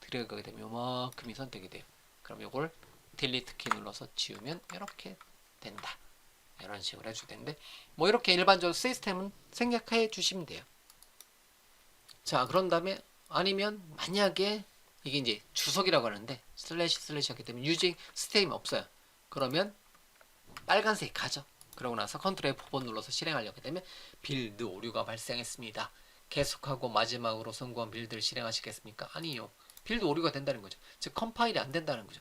Speaker 1: 드래그하게 되면 요만큼이 선택이 돼요. 그럼 요걸 딜리트 키 눌러서 지우면 이렇게 된다. 이런 식으로 해줄 텐데 뭐 이렇게 일반적으로 시스템은 생략해 주시면 돼요. 자, 그런 다음에 아니면 만약에 이게 이제 주석이라고 하는데 슬래시 하게 되면 유징 스테임이 없어요. 그러면 빨간색 가죠. 그러고 나서 컨트롤 F4번 눌러서 실행하려게 되면 빌드 오류가 발생했습니다. 계속하고 마지막으로 성공한 빌드를 실행하시겠습니까? 아니요. 빌드 오류가 된다는 거죠. 즉 컴파일이 안 된다는 거죠.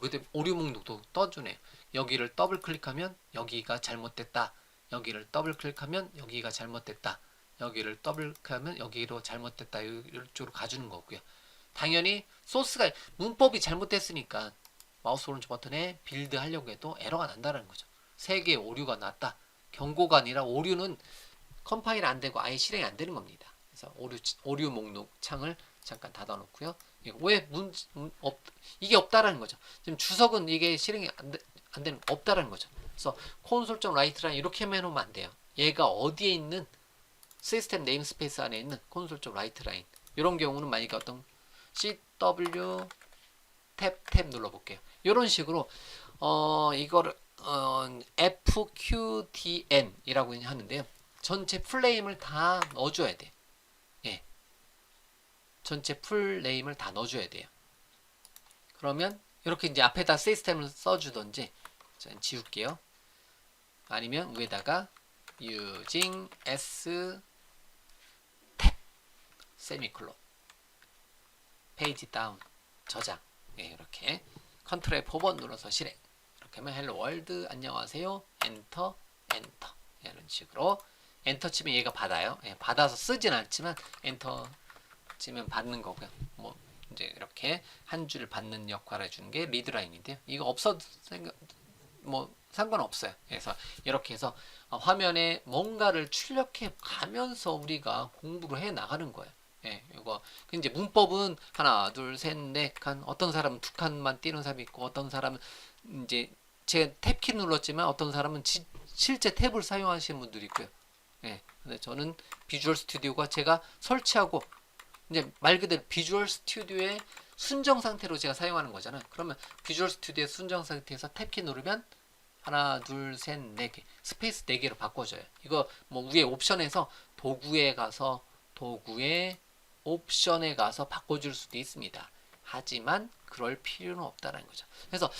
Speaker 1: 그때 오류 목록도 떠주네요. 여기를 더블 클릭하면 여기가 잘못됐다. 여기를 더블 클릭하면 여기가 잘못됐다. 여기를 더블 클릭하면 여기로 잘못됐다. 이쪽으로 가주는 거고요. 당연히 소스가 문법이 잘못됐으니까 마우스 오른쪽 버튼에 빌드 하려고 해도 에러가 난다는 거죠. 3개의 오류가 났다. 경고가 아니라 오류는 컴파일 안 되고 아예 실행이 안 되는 겁니다. 그래서 오류 목록 창을 잠깐 닫아 놓고요. 왜 이게 없다라는 거죠. 지금 주석은 이게 실행이 안 되는 없다라는 거죠. 그래서 콘솔.라이트라인 이렇게 해놓으면 안 돼요. 얘가 어디에 있는 시스템 네임스페이스 안에 있는 콘솔.라이트라인 이런 경우는 만약에 어떤 CW 탭 눌러볼게요. 이런 식으로 이거를 FQDN이라고 하는데요. 전체 풀네임을 다 넣어줘야 돼요. 예, 전체 풀네임을 다 넣어줘야 돼요. 그러면 이렇게 이제 앞에다 시스템을 써주던지 저는 지울게요. 아니면 위에다가 using s 탭 세미콜론 페이지 다운 저장. 예, 이렇게 컨트롤 F4번 눌러서 실행. 이렇게 하면 헬로 월드 안녕하세요. 엔터 이런 식으로 엔터 치면 얘가 받아요. 예, 받아서 쓰진 않지만 엔터 치면 받는 거고요. 뭐 이제 이렇게 한 줄 받는 역할을 해주는 게 리드라인인데요. 이거 없어도 뭐 상관없어요. 그래서 이렇게 해서 화면에 뭔가를 출력해 가면서 우리가 공부를 해 나가는 거예요. 예, 이거 이제 문법은 하나, 둘, 셋, 넷 칸. 어떤 사람은 2칸만 띄는 사람이 있고, 어떤 사람은 이제 제가 탭키 눌렀지만 어떤 사람은 실제 탭을 사용하시는 분들이 있고요. 예, 근데 저는 비주얼 스튜디오가 제가 설치하고 이제 말 그대로 비주얼 스튜디오의 순정 상태로 제가 사용하는 거잖아요. 그러면 비주얼 스튜디오의 순정 상태에서 탭키 누르면 하나, 둘, 셋, 네 개 스페이스 4개로 바꿔줘요. 이거 뭐 위에 옵션에서 도구에 가서 옵션에 가서 바꿔줄 수도 있습니다. 하지만 그럴 필요는 없다는 거죠. 그래서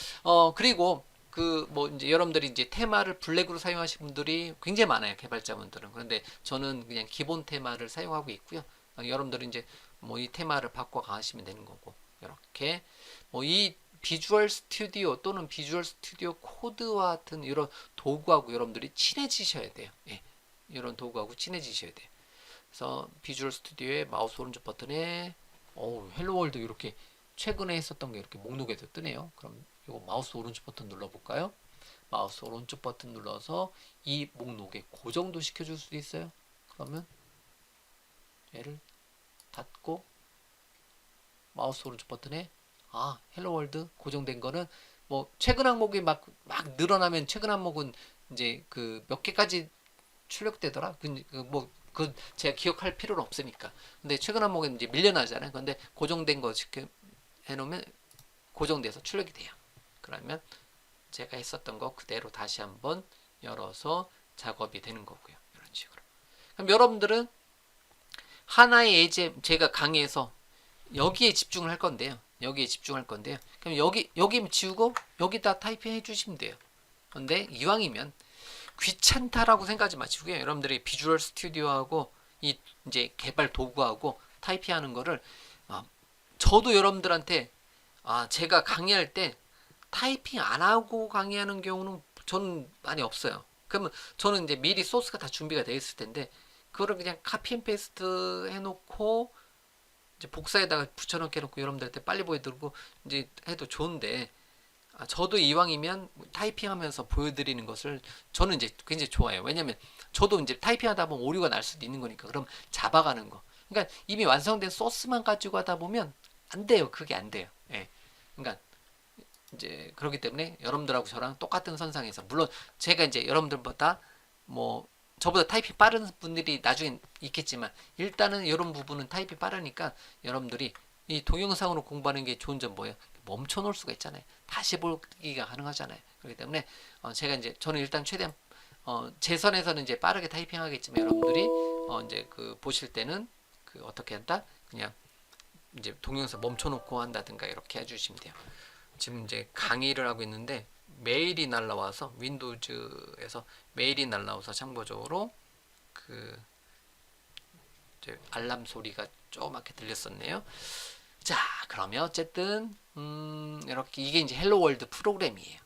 Speaker 1: 그리고 그 뭐 이제 여러분들이 이제 테마를 블랙으로 사용하시는 분들이 굉장히 많아요. 개발자분들은. 그런데 저는 그냥 기본 테마를 사용하고 있고요. 여러분들은 이제 뭐 이 테마를 바꿔 가시면 되는 거고 이렇게 뭐 이 비주얼 스튜디오 또는 비주얼 스튜디오 코드와 같은 이런 도구하고 여러분들이 친해지셔야 돼요. 예, 이런 도구하고 친해지셔야 돼요. 그래서 비주얼 스튜디오의 마우스 오른쪽 버튼에 헬로월드 이렇게 최근에 했었던 게 이렇게 목록에도 뜨네요. 그럼 이거 마우스 오른쪽 버튼 눌러볼까요? 마우스 오른쪽 버튼 눌러서 이 목록에 고정도 시켜줄 수도 있어요. 그러면 얘를 닫고 마우스 오른쪽 버튼에 헬로월드 고정된 거는 뭐 최근 항목이 막 늘어나면 최근 항목은 이제 그 몇 개까지 출력되더라. 그 제가 기억할 필요는 없으니까. 근데 최근 항목은 이제 밀려나잖아요. 근데 고정된 거 지금 해놓으면 고정돼서 출력이 돼요. 그러면 제가 했었던 거 그대로 다시 한번 열어서 작업이 되는 거고요. 이런 식으로. 그럼 여러분들은 하나의 예제 제가 강의에서 여기에 집중을 할 건데요. 여기에 집중할 건데요. 그럼 여기 지우고 여기다 타이핑 해주시면 돼요. 근데 이왕이면 귀찮다라고 생각하지 마시고요. 여러분들이 비주얼 스튜디오하고 이 이제 개발 도구하고 타이핑하는 거를 저도 여러분들한테 제가 강의할 때 타이핑 안 하고 강의하는 경우는 저는 많이 없어요. 그러면 저는 이제 미리 소스가 다 준비가 되어 있을 텐데 그거를 그냥 카피 앤 페이스트 해놓고 이제 복사에다가 붙여넣기 해놓고 여러분들한테 빨리 보여드리고 이제 해도 좋은데 저도 이왕이면 타이핑하면서 보여드리는 것을 저는 이제 굉장히 좋아해요. 왜냐면 저도 이제 타이핑하다 보면 오류가 날 수도 있는 거니까. 그럼 잡아가는 거. 그러니까 이미 완성된 소스만 가지고 하다 보면 안 돼요. 그게 안 돼요. 예. 그러니까 이제 그렇기 때문에 여러분들하고 저랑 똑같은 선상에서 물론 제가 이제 여러분들보다 뭐 저보다 타이핑 빠른 분들이 나중에 있겠지만 일단은 이런 부분은 타이핑 빠르니까 여러분들이 이 동영상으로 공부하는 게 좋은 점 뭐예요? 멈춰 놓을 수가 있잖아요. 다시 보기가 가능하잖아요. 그렇기 때문에 제가 이제 저는 일단 최대한 제 선에서는 이제 빠르게 타이핑하겠지만 여러분들이 이제 그 보실 때는 그 어떻게 한다? 그냥 이제 동영상 멈춰 놓고 한다든가 이렇게 해주시면 돼요. 지금 이제 강의를 하고 있는데 메일이 날라와서 윈도우즈에서 메일이 날라와서 참고적으로 그 이제 알람 소리가 조그맣게 들렸었네요. 자, 그러면 어쨌든 이렇게 이게 이제 헬로 월드 프로그램이에요.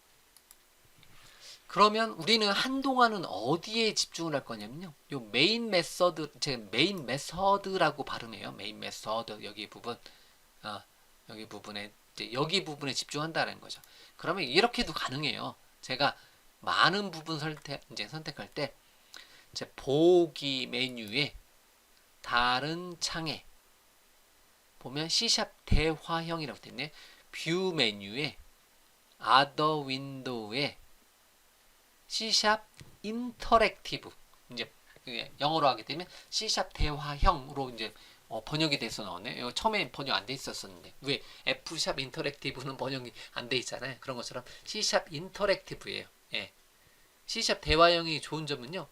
Speaker 1: 그러면 우리는 한동안은 어디에 집중을 할 거냐면요. 요 메인 메서드, 제가 메인 메서드라고 발음해요. 메인 메서드 여기 부분, 여기 부분에 이제 여기 부분에 집중한다는 거죠. 그러면 이렇게도 가능해요. 제가 많은 부분 이제 선택할 때 제 보기 메뉴에 다른 창에 보면 C샵 대화형이라고 되어 있네. 뷰 메뉴에 Other Window에 C샵 인터랙티브 이제 영어로 하게 되면 C샵 대화형으로 이제 번역이 돼서 나오네. 이거 처음에 번역 안 돼 있었었는데 왜 F샵 인터랙티브는 번역이 안 돼 있잖아요. 그런 것처럼 C샵 인터랙티브예요. 예. C샵 대화형이 좋은 점은요.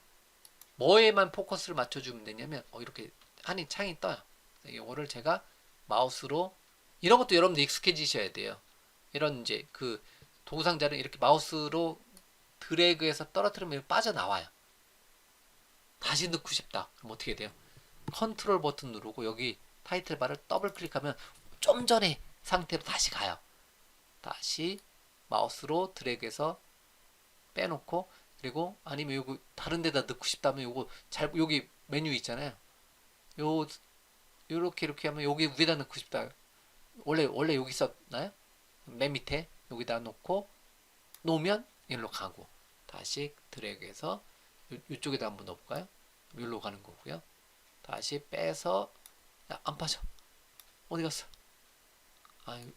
Speaker 1: 뭐에만 포커스를 맞춰주면 되냐면 이렇게 한이 창이 떠요. 이거를 제가 마우스로 이런 것도 여러분들 익숙해지셔야 돼요. 이런 이제 그 도구상자를 이렇게 마우스로 드래그해서 떨어뜨리면 빠져나와요. 다시 넣고 싶다. 그럼 어떻게 돼요? 컨트롤 버튼 누르고 여기 타이틀 바를 더블 클릭하면 좀 전에 상태로 다시 가요. 다시 마우스로 드래그해서 빼놓고 그리고 아니면 요거 다른 데다 넣고 싶다면 요거 여기 메뉴 있잖아요. 요렇게 이렇게 하면 여기 위에다 넣고 싶다. 원래 여기 있었나요? 맨 밑에 여기다 놓으면 일로 가고 다시 드래그해서 이쪽에다 한번 넣어볼까요? 여기로 가는 거고요. 다시 빼서 안 빠져. 어디 갔어?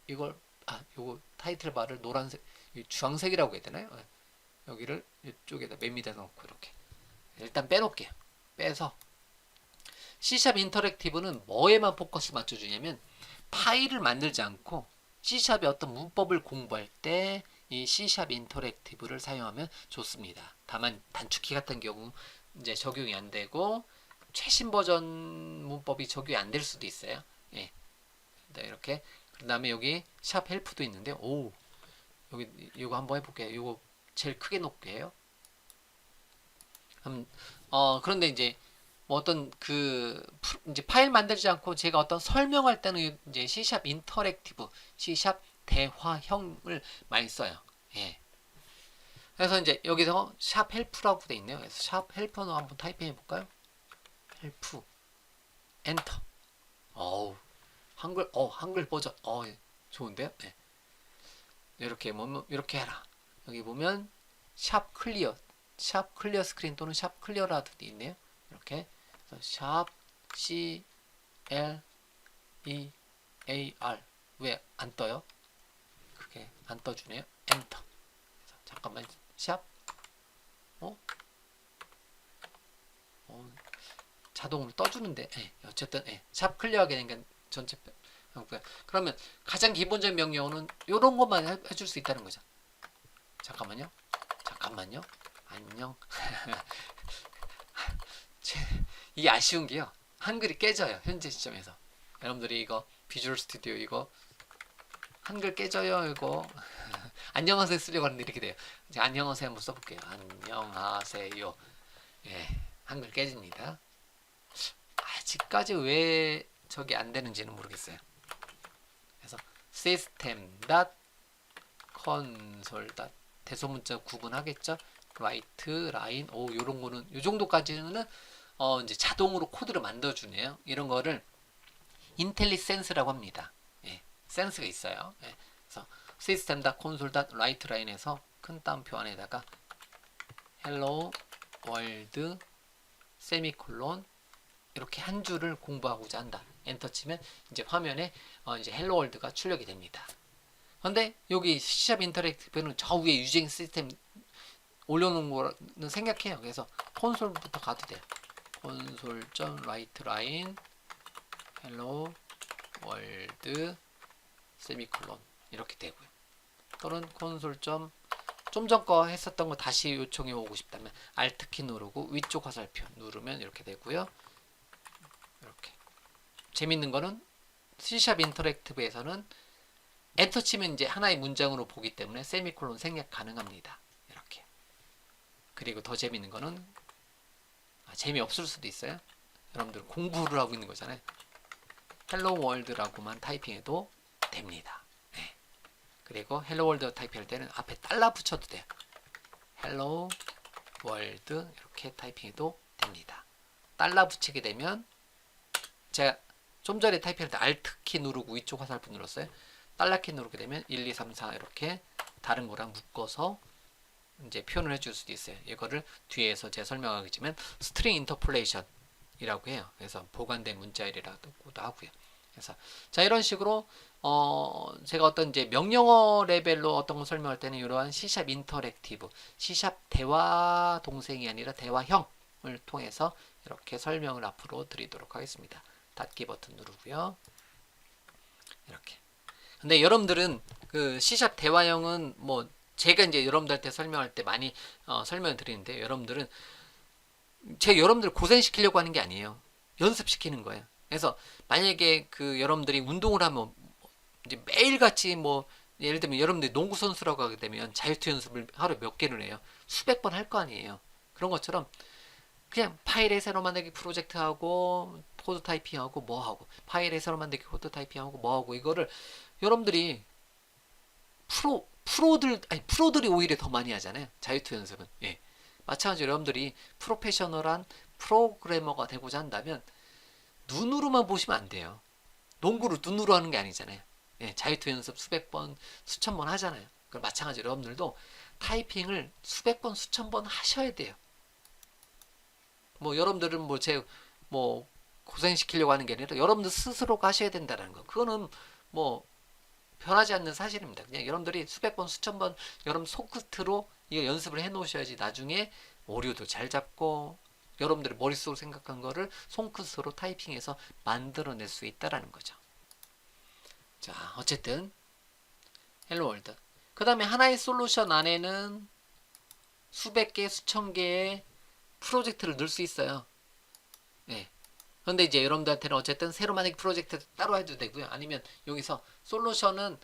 Speaker 1: 요거 타이틀 바를 노란색 주황색이라고 해야 되나요? 여기를 이쪽에다 맨 밑에다 놓고 이렇게 일단 빼놓을게요. 빼서 C샵 인터랙티브는 뭐에만 포커스 맞춰주냐면 파일을 만들지 않고 C샵의 어떤 문법을 공부할 때 이 C샵 인터랙티브를 사용하면 좋습니다. 다만 단축키 같은 경우 이제 적용이 안 되고 최신 버전 문법이 적용이 안 될 수도 있어요. 예. 이렇게 그 다음에 여기 샵 헬프도 있는데 여기 이거 한번 해볼게요. 이거 제일 크게 놓을게요. 그런데 이제 뭐 어떤 이제 파일 만들지 않고 제가 어떤 설명할 때는 이제 C샵 인터랙티브, C샵 대화형을 많이 써요. 예. 그래서 이제 여기서 샵 헬프라고 돼 있네요. 그래서 샵 헬프는 한번 타이핑 해볼까요? 헬프 엔터. 한글 버전. 좋은데요? 네. 이렇게 이렇게 해라. 여기 보면 샵 클리어 스크린 또는 샵 클리어라도 있네요. 이렇게 샵 C L E A R 왜 안 떠요? 그렇게 안 떠주네요. 엔터. 잠깐만 샵 자동으로 떠주는데 어쨌든 샵 클리어하게 되니까 전체 그러면 가장 기본적인 명령어는 이런 것만 해줄 수 있다는 거죠. 잠깐만요. 안녕. 이게 아쉬운 게요. 한글이 깨져요. 현재 시점에서. 여러분들이 이거 비주얼 스튜디오 이거 한글 깨져요. 이거 안녕하세요 쓰려고 하는데 이렇게 돼요. 이제 안녕하세요 한번 써볼게요. 안녕하세요. 한글 깨집니다. 아직까지 왜 저게 안 되는지는 모르겠어요. 그래서 system console 대소문자 구분하겠죠. write line 요런 거는 요 정도까지는 이제 자동으로 코드를 만들어주네요. 이런 거를 인텔리센스라고 합니다. 센스가 있어요. 그래서 system.console.write line에서 큰 따옴표 안에다가 hello world 세미콜론 이렇게 한 줄을 공부하고자 한다. 엔터 치면 이제 화면에 이제 헬로 월드가 출력이 됩니다. 그런데 여기 C# 인터랙티브는 저 위에 유징 시스템 올려놓은 거는 생략해요. 그래서 콘솔부터 가도 돼요. console.writeLine hello world 세미콜론 이렇게 되고요. 또는 console. 좀 전 거 했었던 거 다시 요청해 오고 싶다면 Alt키 누르고 위쪽 화살표 누르면 이렇게 되고요. 이렇게 재밌는 거는 C# 인터랙티브에서는 엔터 치면 이제 하나의 문장으로 보기 때문에 세미콜론 생략 가능합니다. 이렇게. 그리고 더 재밌는 거는 재미없을 수도 있어요. 여러분들 공부를 하고 있는 거잖아요. 헬로 월드라고만 타이핑해도 됩니다. 그리고 헬로 월드 타이핑할 때는 앞에 달러 붙여도 돼요. 헬로 월드 이렇게 타이핑해도 됩니다. 달러 붙이게 되면 제가 좀 전에 타이핑할 때 Alt키 누르고 위쪽 화살표 눌렀어요. 달러키 누르게 되면 1, 2, 3, 4 이렇게 다른 거랑 묶어서 이제 표현을 해줄 수도 있어요. 이거를 뒤에서 제가 설명하겠지만 스트링 인터폴레이션이라고 해요. 그래서 보관된 문자열이라고도 하고요. 그래서 자 이런 식으로 제가 어떤 이제 명령어 레벨로 어떤 걸 설명할 때는 이러한 C# 인터랙티브, C# 대화 동생이 아니라 대화형을 통해서 이렇게 설명을 앞으로 드리도록 하겠습니다. 닫기 버튼 누르고요. 이렇게. 근데 여러분들은 그 C# 대화형은 뭐 제가 이제 여러분들한테 설명할 때 많이 설명을 드리는데 여러분들은 제가 여러분들 고생시키려고 하는 게 아니에요. 연습시키는 거예요. 그래서 만약에 그 여러분들이 운동을 하면 이제 매일같이 뭐 예를 들면 여러분들이 농구 선수라고 하게 되면 자유투 연습을 하루에 몇 개를 해요. 수백 번 할 거 아니에요. 그런 것처럼 그냥 파일에 새로 만들기 프로젝트 하고 코드 타이핑 하고 뭐 하고 파일에 새로 만들기 코드 타이핑 하고 뭐 하고 이거를 여러분들이 프로들이 오히려 더 많이 하잖아요. 자유투 연습은. 마찬가지로 여러분들이 프로페셔널한 프로그래머가 되고자 한다면 눈으로만 보시면 안 돼요. 농구를 눈으로 하는 게 아니잖아요. 자유투 연습 수백 번, 수천 번 하잖아요. 그럼 마찬가지로 여러분들도 타이핑을 수백 번, 수천 번 하셔야 돼요. 뭐 여러분들은 뭐 고생시키려고 하는 게 아니라 여러분들 스스로가 하셔야 된다는 거. 그거는 뭐 변하지 않는 사실입니다. 그냥 여러분들이 수백 번, 수천 번 여러분 손끝으로 이거 연습을 해 놓으셔야지 나중에 오류도 잘 잡고 여러분들의 머릿속으로 생각한 거를 손끝으로 타이핑해서 만들어낼 수 있다라는 거죠. 자, 어쨌든 헬로 월드. 그 다음에 하나의 솔루션 안에는 수백 개, 수천 개의 프로젝트를 넣을 수 있어요. 그런데 이제 여러분들한테는 어쨌든 새로 만들기 프로젝트 따로 해도 되고요. 아니면 여기서 솔루션은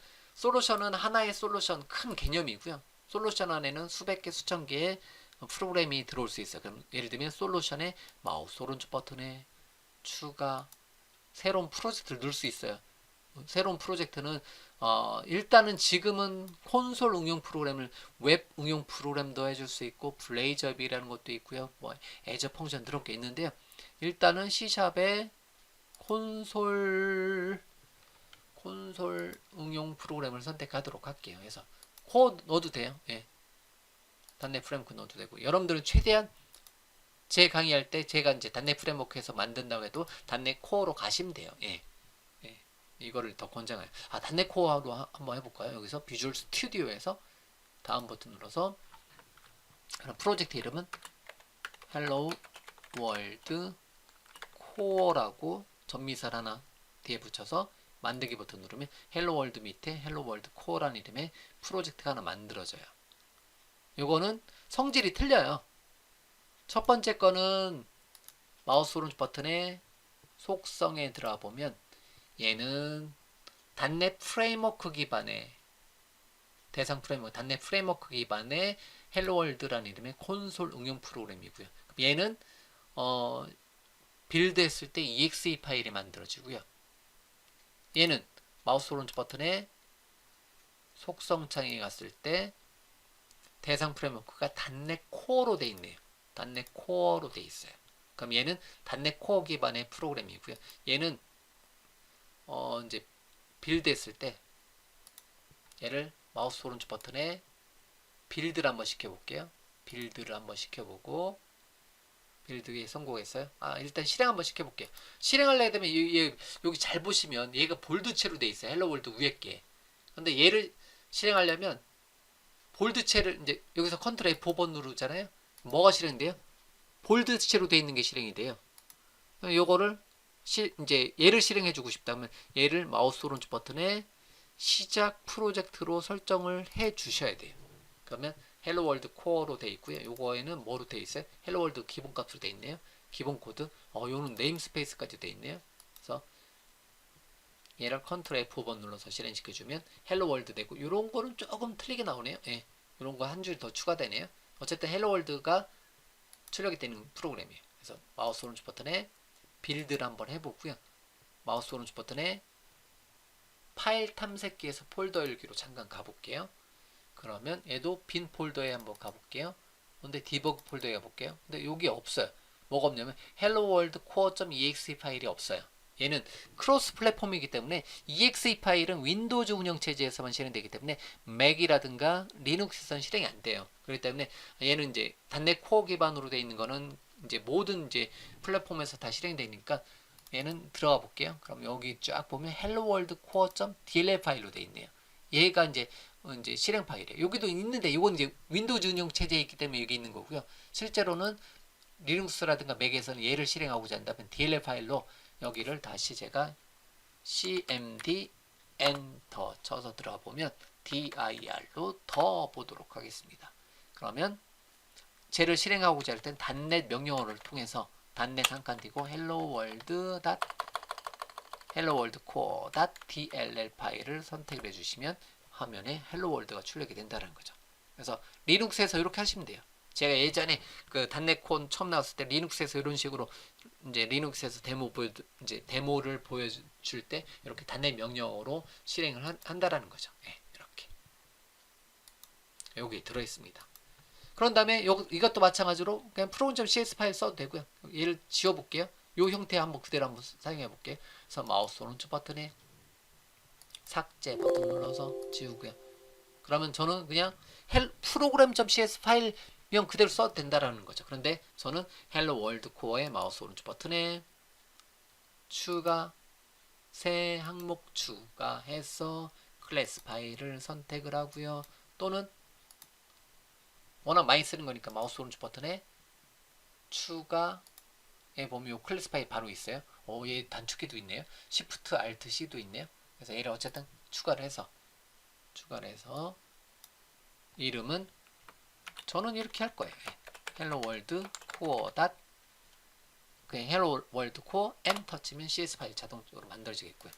Speaker 1: 하나의 솔루션 큰 개념이고요. 솔루션 안에는 수백 개, 수천 개의 프로그램이 들어올 수 있어요. 그럼 예를 들면 솔루션에 마우스 오른쪽 버튼에 추가 새로운 프로젝트를 넣을 수 있어요. 새로운 프로젝트는 일단은 지금은 콘솔 응용 프로그램을 웹 응용 프로그램도 해줄 수 있고 블레이저비라는 것도 있고요. 뭐 애저 펑션 그런 게 있는데요. 일단은 C샵의 콘솔 응용 프로그램을 선택하도록 할게요. 그래서 코드 넣어도 돼요. .NET 프레임워크 넣어도 되고 여러분들은 최대한 제 강의할 때 제가 이제 .NET 프레임워크에서 만든다고 해도 .NET 코어로 가시면 돼요. 이거를 더 권장해요. .NET 코어로 한번 해볼까요? 여기서 비주얼 스튜디오에서 다음 버튼 눌러서 프로젝트 이름은 Hello World 코어라고 전미사를 하나 뒤에 붙여서 만들기 버튼 누르면 헬로 월드 밑에 헬로 월드 코어라는 이름의 프로젝트가 하나 만들어져요. 요거는 성질이 틀려요. 첫 번째 거는 마우스 오른쪽 버튼에 속성에 들어가 보면 얘는 .NET 프레임워크 기반의 대상 프레임워크, .NET 프레임워크 기반의 헬로 월드라는 이름의 콘솔 응용 프로그램이고요. 얘는 빌드했을 때 exe 파일이 만들어지고요. 얘는 마우스 오른쪽 버튼에 속성창에 갔을 때 대상 프레임워크가 .NET 코어로 돼 있네요. .NET 코어로 돼 있어요. 그럼 얘는 .NET 코어 기반의 프로그램이고요. 얘는 이제 빌드했을 때 얘를 마우스 오른쪽 버튼에 빌드를 한번 시켜볼게요. 빌드를 한번 시켜보고 빌드에 성공했어요. 일단 실행 한번 시켜볼게요. 실행하려게 되면 여기 잘 보시면 얘가 볼드체로 돼 있어요. 헬로 월드 위에 게. 근데 얘를 실행하려면 볼드체를 이제 여기서 컨트롤 F5번 누르잖아요. 뭐가 실행돼요? 볼드체로 돼 있는 게 실행이 돼요. 요거를 이제 얘를 실행해 주고 싶다면 얘를 마우스 오른쪽 버튼에 시작 프로젝트로 설정을 해 주셔야 돼요. 그러면 헬로 월드 코어로 돼 있고요. 요거에는 뭐로 돼 있어요? 헬로 월드 기본 값으로 돼 있네요. 기본 코드. 요는 네임스페이스까지 돼 있네요. 그래서 얘를 컨트롤 F5번 눌러서 실행시켜 주면 헬로 월드 되고, 요런 거는 조금 틀리게 나오네요. 예. 요런 거 한 줄 더 추가되네요. 어쨌든 헬로 월드가 출력이 되는 프로그램이에요. 그래서 마우스 오른쪽 버튼에 빌드를 한번 해보고요. 마우스 오른쪽 버튼에 파일 탐색기에서 폴더 열기로 잠깐 가볼게요. 그러면 얘도 빈 폴더에 한번 가볼게요. 근데 디버그 폴더에 가볼게요. 근데 여기 없어요. 뭐가 없냐면 hello world core.exe 파일이 없어요. 얘는 크로스 플랫폼이기 때문에 exe 파일은 윈도우즈 운영체제에서만 실행되기 때문에 맥이라든가 리눅스에서는 실행이 안 돼요. 그렇기 때문에 얘는 이제 .NET 코어 기반으로 되어 있는 거는 이제 모든 이제 플랫폼에서 다 실행되니까 얘는 들어가 볼게요. 그럼 여기 쫙 보면 hello world core.dll 파일로 되어 있네요. 얘가 이제 실행 파일이에요. 여기도 있는데 이건 이제 윈도우즈 운영 체제에 있기 때문에 여기 있는 거고요. 실제로는 리눅스라든가 맥에서는 얘를 실행하고자 한다면 DLL 파일로 여기를 다시 제가 cmd 엔터 쳐서 들어가 보면 dir로 더 보도록 하겠습니다. 그러면 쟤를 실행하고자 할 땐 .NET 명령어를 통해서 .NET 한 칸 띄고 helloworld.core.dll 파일을 선택을 해주시면 화면에 헬로월드가 출력이 된다는 거죠. 그래서 리눅스에서 이렇게 하시면 돼요. 제가 예전에 그 .NET 콘 처음 나왔을 때 리눅스에서 이런 식으로 이제 리눅스에서 데모를 보여줄 때 이렇게 .NET 명령어로 실행을 한다라는 거죠. 네, 이렇게 여기 들어 있습니다. 그런 다음에 이것도 마찬가지로 그냥 프로그램.cs 파일 써도 되고요. 얘를 지워볼게요. 이 형태 한번 그대로 한번 사용해 볼게요. 그래서 마우스 오른쪽 버튼에 삭제 버튼 눌러서 지우고요. 그러면 저는 그냥 프로그램.cs 파일명 그대로 써도 된다라는 거죠. 그런데 저는 헬로 월드 코어의 마우스 오른쪽 버튼에 추가 새 항목 추가해서 클래스 파일을 선택을 하고요. 또는 워낙 많이 쓰는 거니까 마우스 오른쪽 버튼에 추가에 보면 요 클래스 파일 바로 있어요. 얘 단축키도 있네요. Shift Alt C도 있네요. 그래서 얘를 어쨌든 추가를 해서 이름은 저는 이렇게 할 거예요. hello world core hello world core 엔터 치면 CS 파일 자동적으로 만들어지겠고요.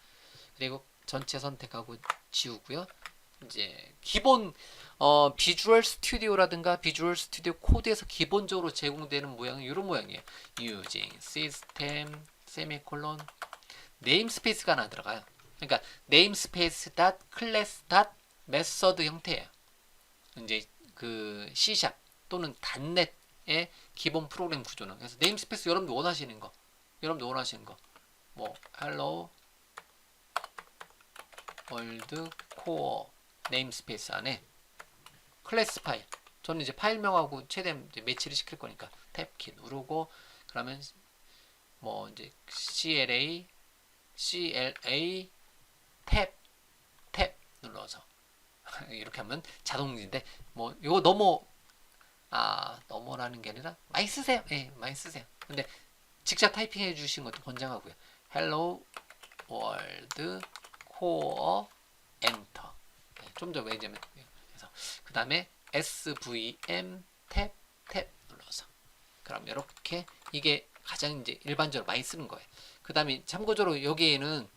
Speaker 1: 그리고 전체 선택하고 지우고요. 이제 기본 비주얼 스튜디오라든가 비주얼 스튜디오 코드에서 기본적으로 제공되는 모양은 이런 모양이에요. using system 세미콜론 네임스페이스가 하나 들어가요. 그러니까 네임스페이스 클래스 메서드 형태예요. 이제 그 C# 또는 .NET의 기본 프로그램 구조는. 그래서 네임스페이스 여러분들 원하시는 거 뭐 hello world core 네임스페이스 안에 클래스 파일, 저는 이제 파일명하고 최대한 이제 매치를 시킬 거니까 탭키 누르고, 그러면 뭐 이제 CLA 탭 눌러서 이렇게 하면 자동인데, 뭐 이거 너무라는 게 아니라 많이 쓰세요. 예, 많이 쓰세요. 근데 직접 타이핑해 주신 것도 권장하고요. 헬로 월드 코어 엔터. 좀 더 왜냐면 그래서 그 다음에 SVM 탭 눌러서 그럼 이렇게 이게 가장 이제 일반적으로 많이 쓰는 거예요. 그 다음에 참고적으로 여기에는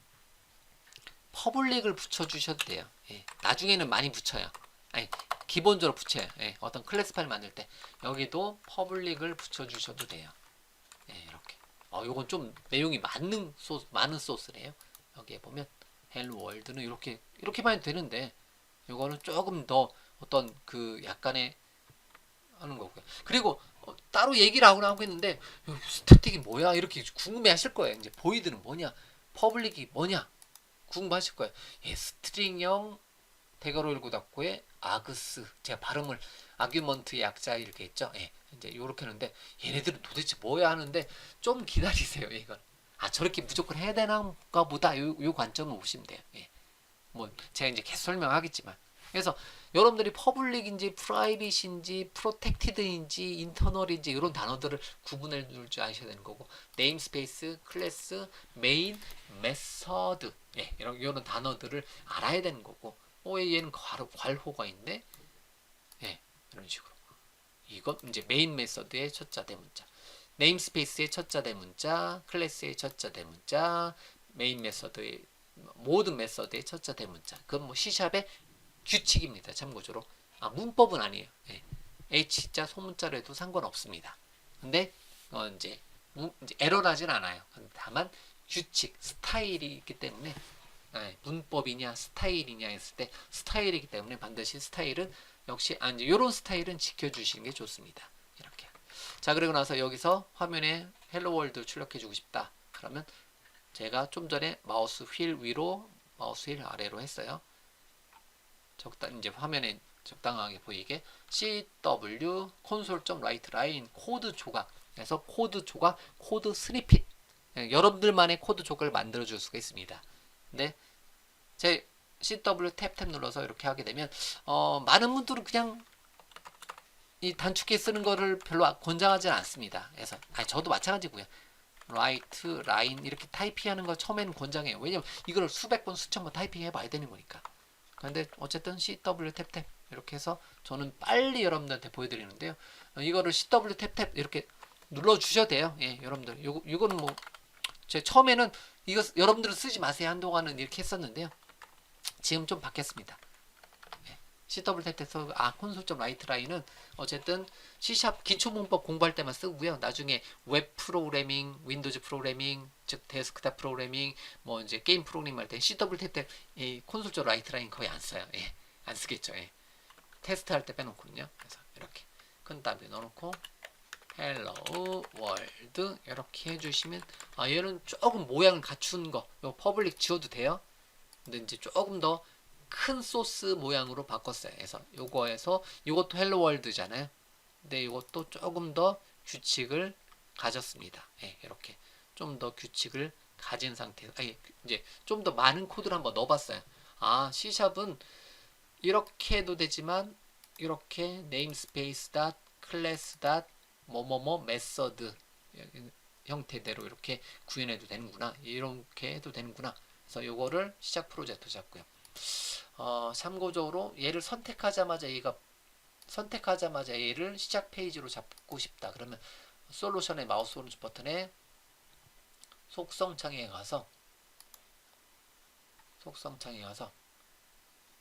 Speaker 1: 퍼블릭을 붙여주셔도 돼요. 예, 나중에는 많이 붙여요. 아니 기본적으로 붙여요. 예, 어떤 클래스 파일 만들 때 여기도 퍼블릭을 붙여주셔도 돼요. 예, 이렇게. 요건 좀 내용이 많은 소스래요. 여기에 보면 헬로 월드는 이렇게만 해도 되는데 요거는 조금 더 어떤 그 약간의 하는 거고요. 그리고 따로 얘기를 하고 있는데 스태틱이 뭐야 이렇게 궁금해하실 거예요. 이제 보이드는 뭐냐, 퍼블릭이 뭐냐 궁금하실 거예요. 예, 스트링형 대괄호 19닫고에 아그스 제가 발음을 아규먼트의 약자 이렇게 했죠. 예, 이제 요렇게 하는데 얘네들은 도대체 뭐야 하는데 좀 기다리세요. 이건 저렇게 무조건 해야 되나가 보다 요 관점을 보시면 돼요. 예. 뭐 제가 이제 계속 설명하겠지만 그래서 여러분들이 퍼블릭인지 프라이빗인지 프로텍티드인지 인터널인지 이런 단어들을 구분해 줄 줄 아셔야 되는 거고 네임스페이스, 클래스, 메인, 메서드 이런 단어들을 알아야 되는 거고 얘는 괄호가 있네 이런 식으로 이건 이제 메인 메서드의 첫자 대문자 네임스페이스의 첫자 대문자 클래스의 첫자 대문자 메인 메서드의 모든 메서드의 첫자 대문자 그건 뭐 C샵의 규칙입니다. 참고적으로 문법은 아니에요. 예. H자 소문자로 해도 상관없습니다. 근데 이제 에러나진 않아요. 다만 규칙, 스타일이 있기 때문에 문법이냐 스타일이냐 했을 때 스타일이기 때문에 반드시 스타일은 역시 이제 이런 스타일은 지켜주시는 게 좋습니다. 이렇게. 자 그리고 나서 여기서 화면에 헬로 월드 출력해주고 싶다. 그러면 제가 좀 전에 마우스 휠 위로 마우스 휠 아래로 했어요. 이제 화면에 적당하게 보이게 CW console.writeline 코드 조각에서 코드 조각 코드 스니핏 여러분들만의 코드 조각을 만들어 줄 수가 있습니다. 근데 제 CW 탭 눌러서 이렇게 하게 되면 많은 분들은 그냥 이 단축키 쓰는 거를 별로 권장하지 않습니다. 그래서 저도 마찬가지고요. 라이트, 라인 이렇게 타이핑하는 거 처음에는 권장해요. 왜냐면 이걸 수백 번 수천 번 타이핑해 봐야 되는 거니까. 근데 어쨌든 CW 탭 이렇게 해서 저는 빨리 여러분들한테 보여드리는데요. 이거를 CW 탭 이렇게 눌러 주셔도 돼요. 예, 여러분들 이거는 뭐 제 처음에는 이거 여러분들은 쓰지 마세요 한동안은 이렇게 했었는데요. 지금 좀 바뀌었습니다. 예, CW 탭에서 콘솔.라이트 라인은 어쨌든 C샵 기초문법 공부할 때만 쓰고요. 나중에 웹 프로그래밍, 윈도우즈 프로그래밍, 즉 데스크탑 프로그래밍, 뭐 이제 게임 프로그래밍 할 때 CW 탭 콘솔.라이트 라인 거의 안 써요. 예, 안 쓰겠죠. 예. 테스트 할 때 빼놓거든요. 그래서 이렇게 큰 답에 넣어놓고 헬로 월드 이렇게 해주시면 얘는 조금 모양을 갖춘 거, 요 퍼블릭 지워도 돼요. 근데 이제 조금 더 큰 소스 모양으로 바꿨어요. 그래서 요거에서 이것도 헬로 월드잖아요. 근데 이것도 조금 더 규칙을 가졌습니다. 예, 이렇게 좀 더 규칙을 가진 상태에서 이제 좀 더 많은 코드를 한번 넣어봤어요. C샵은 이렇게 해도 되지만 이렇게 네임스페이스 닷 클래스 닷 뭐뭐뭐 메서드 형태대로 이렇게 구현해도 되는구나. 이렇게 해도 되는구나. 그래서 요거를 시작 프로젝트 잡고요. 참고적으로 얘를 선택하자마자 얘를 시작 페이지로 잡고 싶다. 그러면 솔루션의 마우스 오른쪽 버튼에 속성창에 가서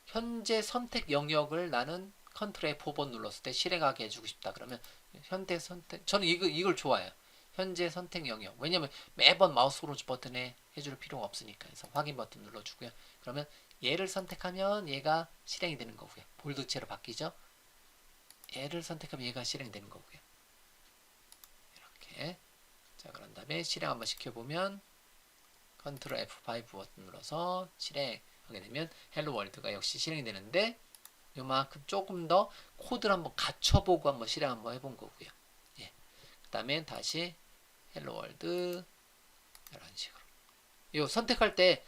Speaker 1: 현재 선택 영역을 나는 컨트롤 F5번 눌렀을 때 실행하게 해주고 싶다. 그러면 현재 선택 저는 이걸 좋아해요. 현재 선택 영역. 왜냐면 매번 마우스 오른쪽 버튼에 해줄 필요가 없으니까. 그래서 확인 버튼 눌러주고요. 그러면 얘를 선택하면 얘가 실행이 되는 거고요. 볼드체로 바뀌죠. 얘를 선택하면 얘가 실행되는 거고요. 이렇게. 자, 그런 다음에 실행 한번 시켜보면 컨트롤 F5 버튼 눌러서 실행하게 되면 헬로 월드가 역시 실행이 되는데 요만큼 조금 더 코드를 한번 갖춰보고 한번 실행 한번 해본 거고요. 예. 그 다음에 다시 헬로 월드 이런 식으로 요 선택할 때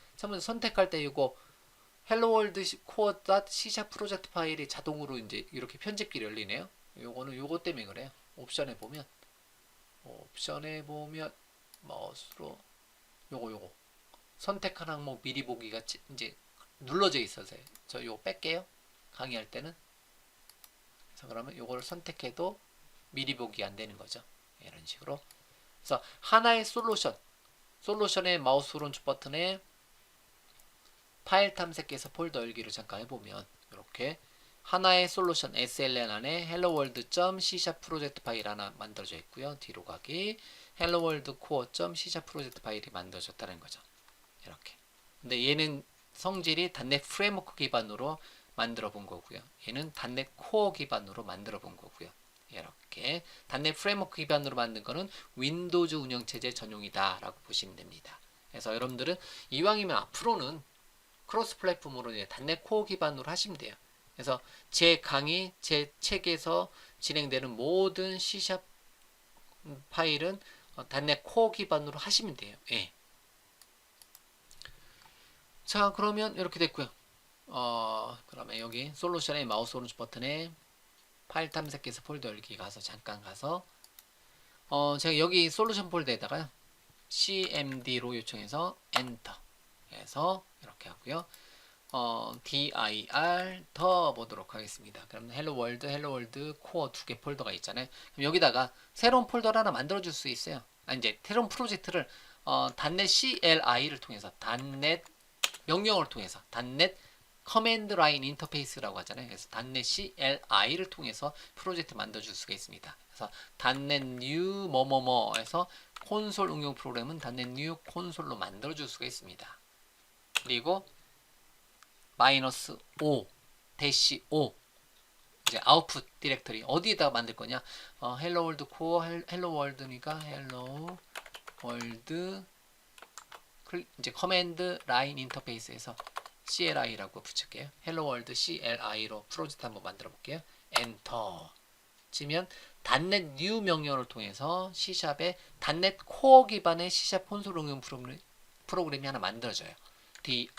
Speaker 1: 이거 헬로 월드 코어 C# 프로젝트 파일이 자동으로 이제 이렇게 편집기 열리네요. 요거는 요거 때문에 그래요. 옵션에 보면 마우스로 요거 선택한 항목 미리 보기가 이제 눌러져 있어서 저 요거 뺄게요. 강의할 때는. 그래서 그러면 요걸 선택해도 미리 보기 안 되는 거죠. 이런 식으로. 그래서 하나의 솔루션의 마우스 오른쪽 버튼에 파일 탐색기에서 폴더 열기를 잠깐 해보면 이렇게 하나의 솔루션 SLN 안에 helloworld.c# 프로젝트 파일 하나 만들어져 있고요. 뒤로 가기 helloworld core.c# 프로젝트 파일이 만들어졌다는 거죠. 이렇게. 근데 얘는 성질이 .NET 프레임워크 기반으로 만들어 본 거고요. 얘는 .NET 코어 기반으로 만들어 본 거고요. 이렇게 .NET 프레임워크 기반으로 만든 거는 윈도우즈 운영체제 전용이다 라고 보시면 됩니다. 그래서 여러분들은 이왕이면 앞으로는 크로스 플랫폼으로 .NET 코어 기반으로 하시면 돼요. 그래서 제 강의, 제 책에서 진행되는 모든 C# 파일은 .NET 코어 기반으로 하시면 돼요. 예. 자, 그러면 이렇게 됐고요. 그러면 여기 솔루션의 마우스 오른쪽 버튼에 파일 탐색기에서 폴더 열기 가서 잠깐 가서 제가 여기 솔루션 폴더에다가요. cmd로 요청해서 엔터 해서 이렇게 하고요. dir 더 보도록 하겠습니다. 그럼 헬로 월드 코어 두 개 폴더가 있잖아요. 그럼 여기다가 새로운 폴더를 하나 만들어 줄 수 있어요. 이제 새로운 프로젝트를 .NET CLI를 통해서 .NET 명령어를 통해서 .NET 커맨드 라인 인터페이스라고 하잖아요. 그래서 .NET CLI를 통해서 프로젝트 만들어 줄 수가 있습니다. 그래서 .NET New 뭐뭐뭐에서 콘솔 응용 프로그램은 .NET New 콘솔로 만들어 줄 수가 있습니다. 그리고 -5 대시 5 이제 아웃풋 디렉터리 어디에다 만들 거냐? 헬로 월드 코어 헬로 월드니까 헬로 월드 이제 커맨드 라인 인터페이스에서 CLI라고 붙일게요. 헬로 월드 CLI로 프로젝트 한번 만들어 볼게요. 엔터 치면 .NET New 명령어를 통해서 C샵에 .NET 코어 기반의 C샵 콘솔 응용 프로그램이 하나 만들어져요. dir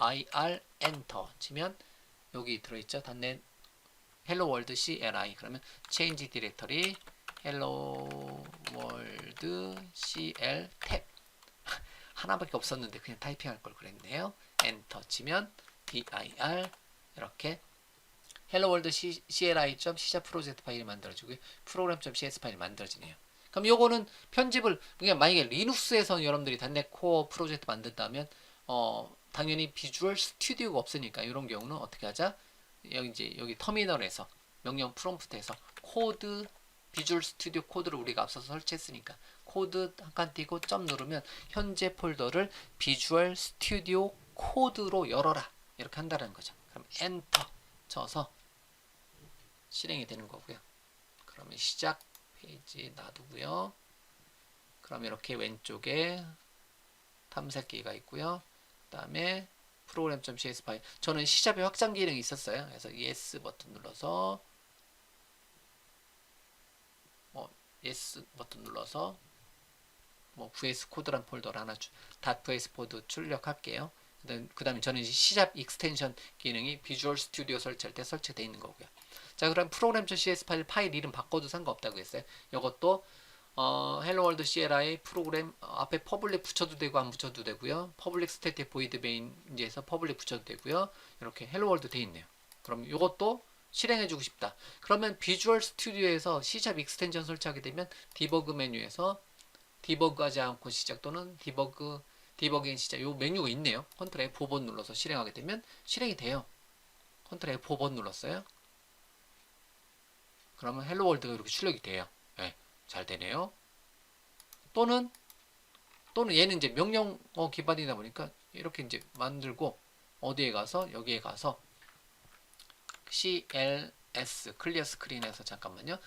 Speaker 1: 엔터 치면 여기 들어있죠. .NET 헬로 월드 CLI 그러면 change 디렉터리 헬로 월드 CL 탭 하나밖에 없었는데 그냥 타이핑할 걸 그랬네요. 엔터 치면 dir 이렇게 헬로 월드 CLI.c# 프로젝트 파일이 만들어지고요. 프로그램.cs 파일이 만들어지네요. 그럼 요거는 편집을 그냥 만약에 리눅스에서 여러분들이 .NET 코어 프로젝트 만든다면 당연히 비주얼 스튜디오가 없으니까 이런 경우는 어떻게 하자? 여기 터미널에서 명령 프롬프트에서 코드 비주얼 스튜디오 코드를 우리가 앞서서 설치했으니까 코드 한 칸 띄고 점 누르면 현재 폴더를 비주얼 스튜디오 코드로 열어라 이렇게 한다는 거죠. 그럼 엔터 쳐서 실행이 되는 거고요. 그러면 시작 페이지 놔두고요. 그럼 이렇게 왼쪽에 탐색기가 있고요. 그 다음에 프로그램.cs 파일 저는 C샵의 확장 기능이 있었어요. 그래서 yes 버튼 눌러서 yes 버튼 눌러서 vs 코드란 폴더를 하나 .vs 코드 출력할게요. 그 다음에 저는 C샵 익스텐션 기능이 비주얼 스튜디오 설치할 때 설치되어 있는 거고요. 자, 그럼 프로그램.cs 파일 이름 바꿔도 상관없다고 했어요. 이것도 헬로 월드 CLI 프로그램 앞에 퍼블릭 붙여도 되고 안 붙여도 되고요. 퍼블릭 스태틱 보이드 메인에서 퍼블릭 붙여도 되고요. 이렇게 헬로 월드 돼 있네요. 그럼 이것도 실행해 주고 싶다. 그러면 비주얼 스튜디오에서 C샵 익스텐션 설치하게 되면 디버그 메뉴에서 디버그하지 않고 시작 또는 디버깅 시작 요 메뉴가 있네요. 컨트롤 F5번 눌러서 실행하게 되면 실행이 돼요. 컨트롤 F5번 눌렀어요. 그러면 헬로 월드가 이렇게 출력이 돼요. 네, 잘 되네요. 또는 얘는 이제 명령어 기반이다 보니까 이렇게 이제 만들고 어디에 가서 여기에 가서 CLS 클리어 스크린에서 잠깐만요.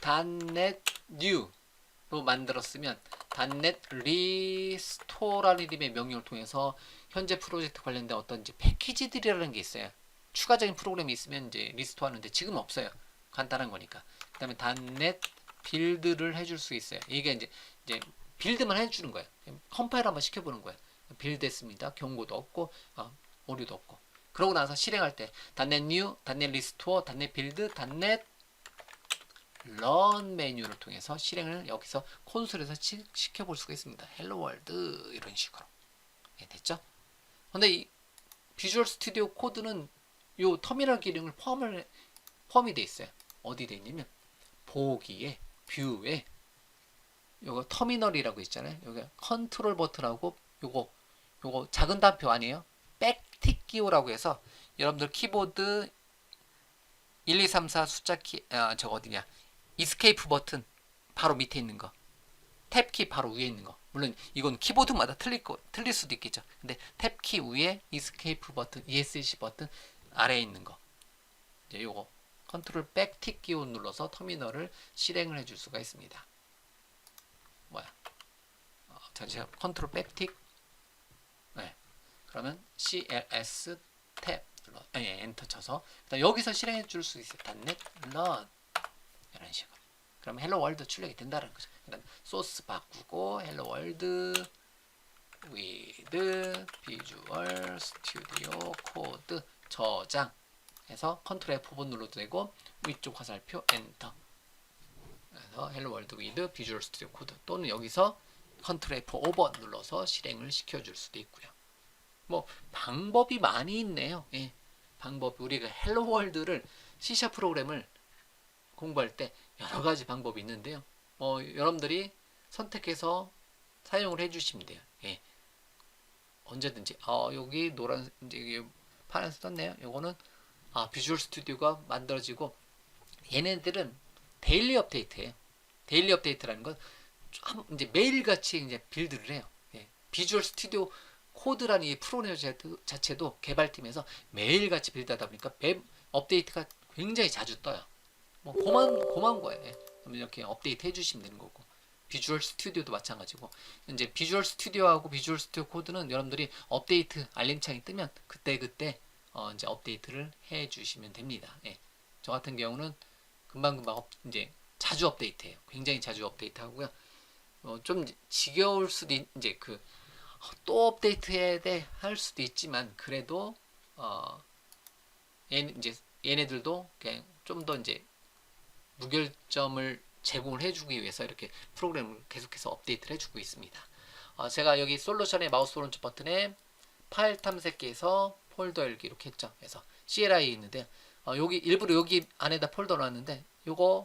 Speaker 1: .NET New로 만들었으면 .NET Restore라는 이름의 명령을 통해서 현재 프로젝트 관련된 어떤 이제 패키지들이라는 게 있어요. 추가적인 프로그램이 있으면 이제 리스토어 하는데 지금 없어요. 간단한 거니까. 그 다음에 .NET 빌드를 해줄 수 있어요. 이게 이제 빌드만 해주는 거예요. 컴파일 한번 시켜보는 거예요. 빌드 했습니다. 경고도 없고 오류도 없고. 그러고 나서 실행할 때 .NET New, .NET Restore, .NET Build, .NET 런 메뉴를 통해서 실행을 여기서 콘솔에서 시켜볼 수가 있습니다. 헬로 월드 이런 식으로. 예, 됐죠? 근데 이 비주얼 스튜디오 코드는 요 터미널 기능을 포함이 돼 있어요. 어디 돼 있냐면 보기에 뷰에 요거 터미널이라고 있잖아요. 여기 컨트롤 버튼하고 요거 작은 단표 아니에요? 백틱 기호라고 해서 여러분들 키보드 1, 2, 3, 4 숫자 키, 저거 어디냐? 이스케이프 버튼 바로 밑에 있는 거. 탭키 바로 위에 있는 거. 물론 이건 키보드마다 틀릴 수도 있겠죠. 근데 탭키 위에 이스케이프 버튼, ESC 버튼 아래에 있는 거. 이제 요거 컨트롤 백틱 기호 눌러서 터미널을 실행을 해줄 수가 있습니다. 뭐야? 제가 컨트롤 백틱. 네. 그러면 CLS 탭 눌러, 엔터 쳐서 여기서 실행해 줄 수 있어요. .NET Run 이런 식으로. 그럼 헬로 월드 출력이 된다는 거죠. 그다음 소스 바꾸고 헬로 월드 with Visual Studio Code 저장해서 컨트롤 F5번 눌러도 되고 위쪽 화살표 엔터. 그래서 헬로 월드 with Visual Studio Code 또는 여기서 컨트롤 F5번 눌러서 실행을 시켜줄 수도 있고요. 뭐 방법이 많이 있네요. 예. 방법 우리가 헬로 월드를 C# 프로그램을 공부할 때 여러 가지 방법이 있는데요. 여러분들이 선택해서 사용을 해주시면 돼요. 예. 언제든지 여기 노란 이제 파란색 떴네요. 요거는 비주얼 스튜디오가 만들어지고 얘네들은 데일리 업데이트예요. 데일리 업데이트라는 건 이제 매일같이 이제 빌드를 해요. 예. 비주얼 스튜디오 코드라는 이 프로그램 자체도 개발팀에서 매일같이 빌드하다 보니까 웹 업데이트가 굉장히 자주 떠요. 뭐 고만 거예요. 예. 이렇게 업데이트 해주시면 되는 거고 비주얼 스튜디오도 마찬가지고 이제 비주얼 스튜디오하고 비주얼 스튜디오 코드는 여러분들이 업데이트 알림창이 뜨면 그때 이제 업데이트를 해주시면 됩니다. 예. 저 같은 경우는 금방 이제 자주 업데이트해요. 굉장히 자주 업데이트하고요. 좀 지겨울 수도 이제 또 업데이트해야 돼 할 수도 있지만 그래도 얘네들도 좀 더 이제 무결점을 제공을 해주기 위해서 이렇게 프로그램을 계속해서 업데이트를 해주고 있습니다. 제가 여기 솔루션의 마우스 오른쪽 버튼에 파일 탐색기에서 폴더 열기 이렇게 했죠. 그래서 CLI 있는데 일부러 여기 안에다 폴더 놨는데 요거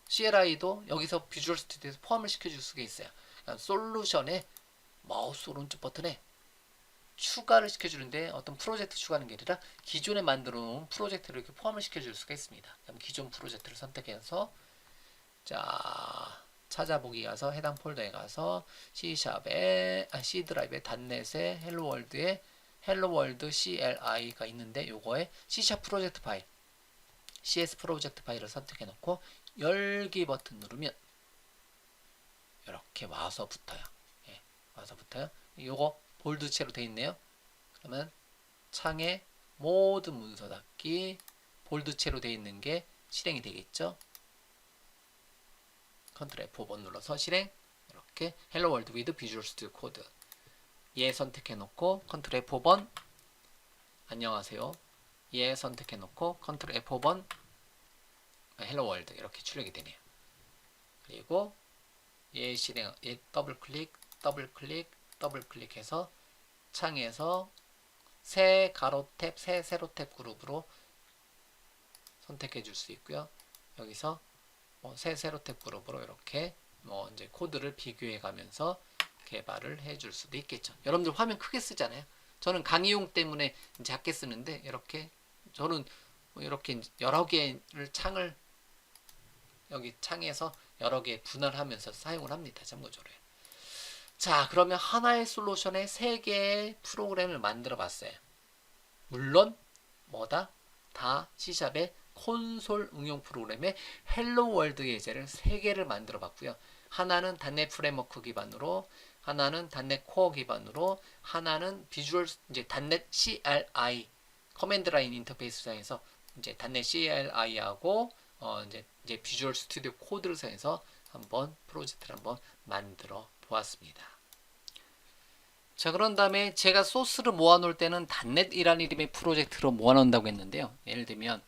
Speaker 1: CLI도 여기서 비주얼 스튜디오에서 포함을 시켜줄 수가 있어요. 그러니까 솔루션의 마우스 오른쪽 버튼에 추가를 시켜주는데 어떤 프로젝트 추가하는 게 아니라 기존에 만들어 놓은 프로젝트를 이렇게 포함을 시켜줄 수가 있습니다. 그럼 기존 프로젝트를 선택해서 찾아보기 가서 해당 폴더에 가서 C샵에 C 드라이브에 .NET에 헬로월드에 헬로월드 CLI가 있는데 요거에 C# 프로젝트 파일 CS 프로젝트 파일을 선택해 놓고 열기 버튼 누르면 이렇게 와서 붙어요. 예, 와서 붙어요. 요거 볼드체로 되어 있네요. 그러면 창에 모든 문서 닫기 볼드체로 되어 있는 게 실행이 되겠죠. 컨트롤 F5번 눌러서 실행. 이렇게 헬로 월드 위드 비주얼 스튜디오 코드 얘 선택해 놓고 컨트롤 F5번 안녕하세요. 얘 선택해 놓고 컨트롤 F5번 헬로 월드 이렇게 출력이 되네요. 그리고 얘 실행 얘 더블 클릭해서 창에서 새 가로 탭, 새 세로 탭 그룹으로 선택해 줄 수 있고요. 여기서 새 세로 탭 그룹으로 이렇게 이제 코드를 비교해 가면서 개발을 해 줄 수도 있겠죠. 여러분들 화면 크게 쓰잖아요. 저는 강의용 때문에 작게 쓰는데 이렇게 저는 이렇게 여러 개를 창을 여기 창에서 여러 개 분할하면서 사용을 합니다. 참고적으로. 자, 그러면 하나의 솔루션에 3개의 프로그램을 만들어 봤어요. 물론 다 C샵의 콘솔 응용 프로그램의 헬로 월드 예제를 3개를 만들어 봤고요. 하나는 .NET 프레임워크 기반으로, 하나는 .NET 코어 기반으로, 하나는 비주얼 이제 .NET CLI 커맨드 라인 인터페이스상에서 이제 .NET CLI하고 이제 비주얼 스튜디오 코드를 사용해서 한번 프로젝트를 한번 만들어 보았습니다. 자, 그런 다음에 제가 소스를 모아놓을 때는 .NET이라는 이름의 프로젝트로 모아놓는다고 했는데요. 예를 들면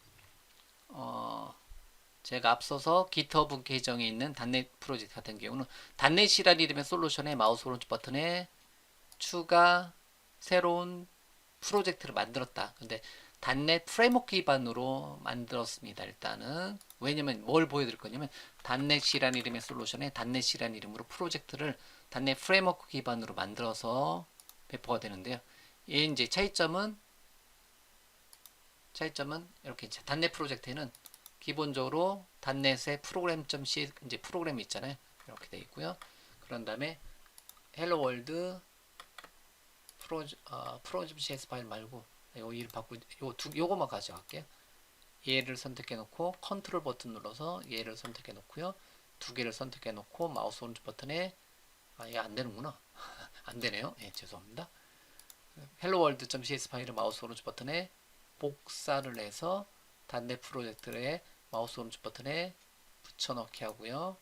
Speaker 1: 제가 앞서서 GitHub 계정에 있는 단넷 프로젝트 같은 경우는 단넷이라는 이름의 솔루션에 마우스 오른쪽 버튼에 추가 새로운 프로젝트를 만들었다. 근데 단넷 프레임워크 기반으로 만들었습니다. 일단은 왜냐면 뭘 보여드릴 거냐면 단넷이라는 이름의 솔루션에 단넷이라는 이름으로 프로젝트를 단넷 프레임워크 기반으로 만들어서 배포가 되는데요. 얘 이제 차이점은 이렇게 이제 단넷 프로젝트에는 기본적으로 단넷의 프로그램.c 이제 프로그램이 있잖아요. 이렇게 돼 있고요. 그런 다음에 헬로 월드 프로.cs 파일 말고 이거 이름 바꾸 요거만 가져갈게요. 얘를 선택해 놓고 컨트롤 버튼 눌러서 얘를 선택해 놓고요. 두 개를 선택해 놓고 마우스 오른쪽 버튼에 얘 안 되는구나. 안 되네요. 예, 죄송합니다. 헬로 월드.cs 파일을 마우스 오른쪽 버튼에 복사를 해서 단넷 프로젝트에 마우스 오른쪽 버튼에 붙여넣기 하고요.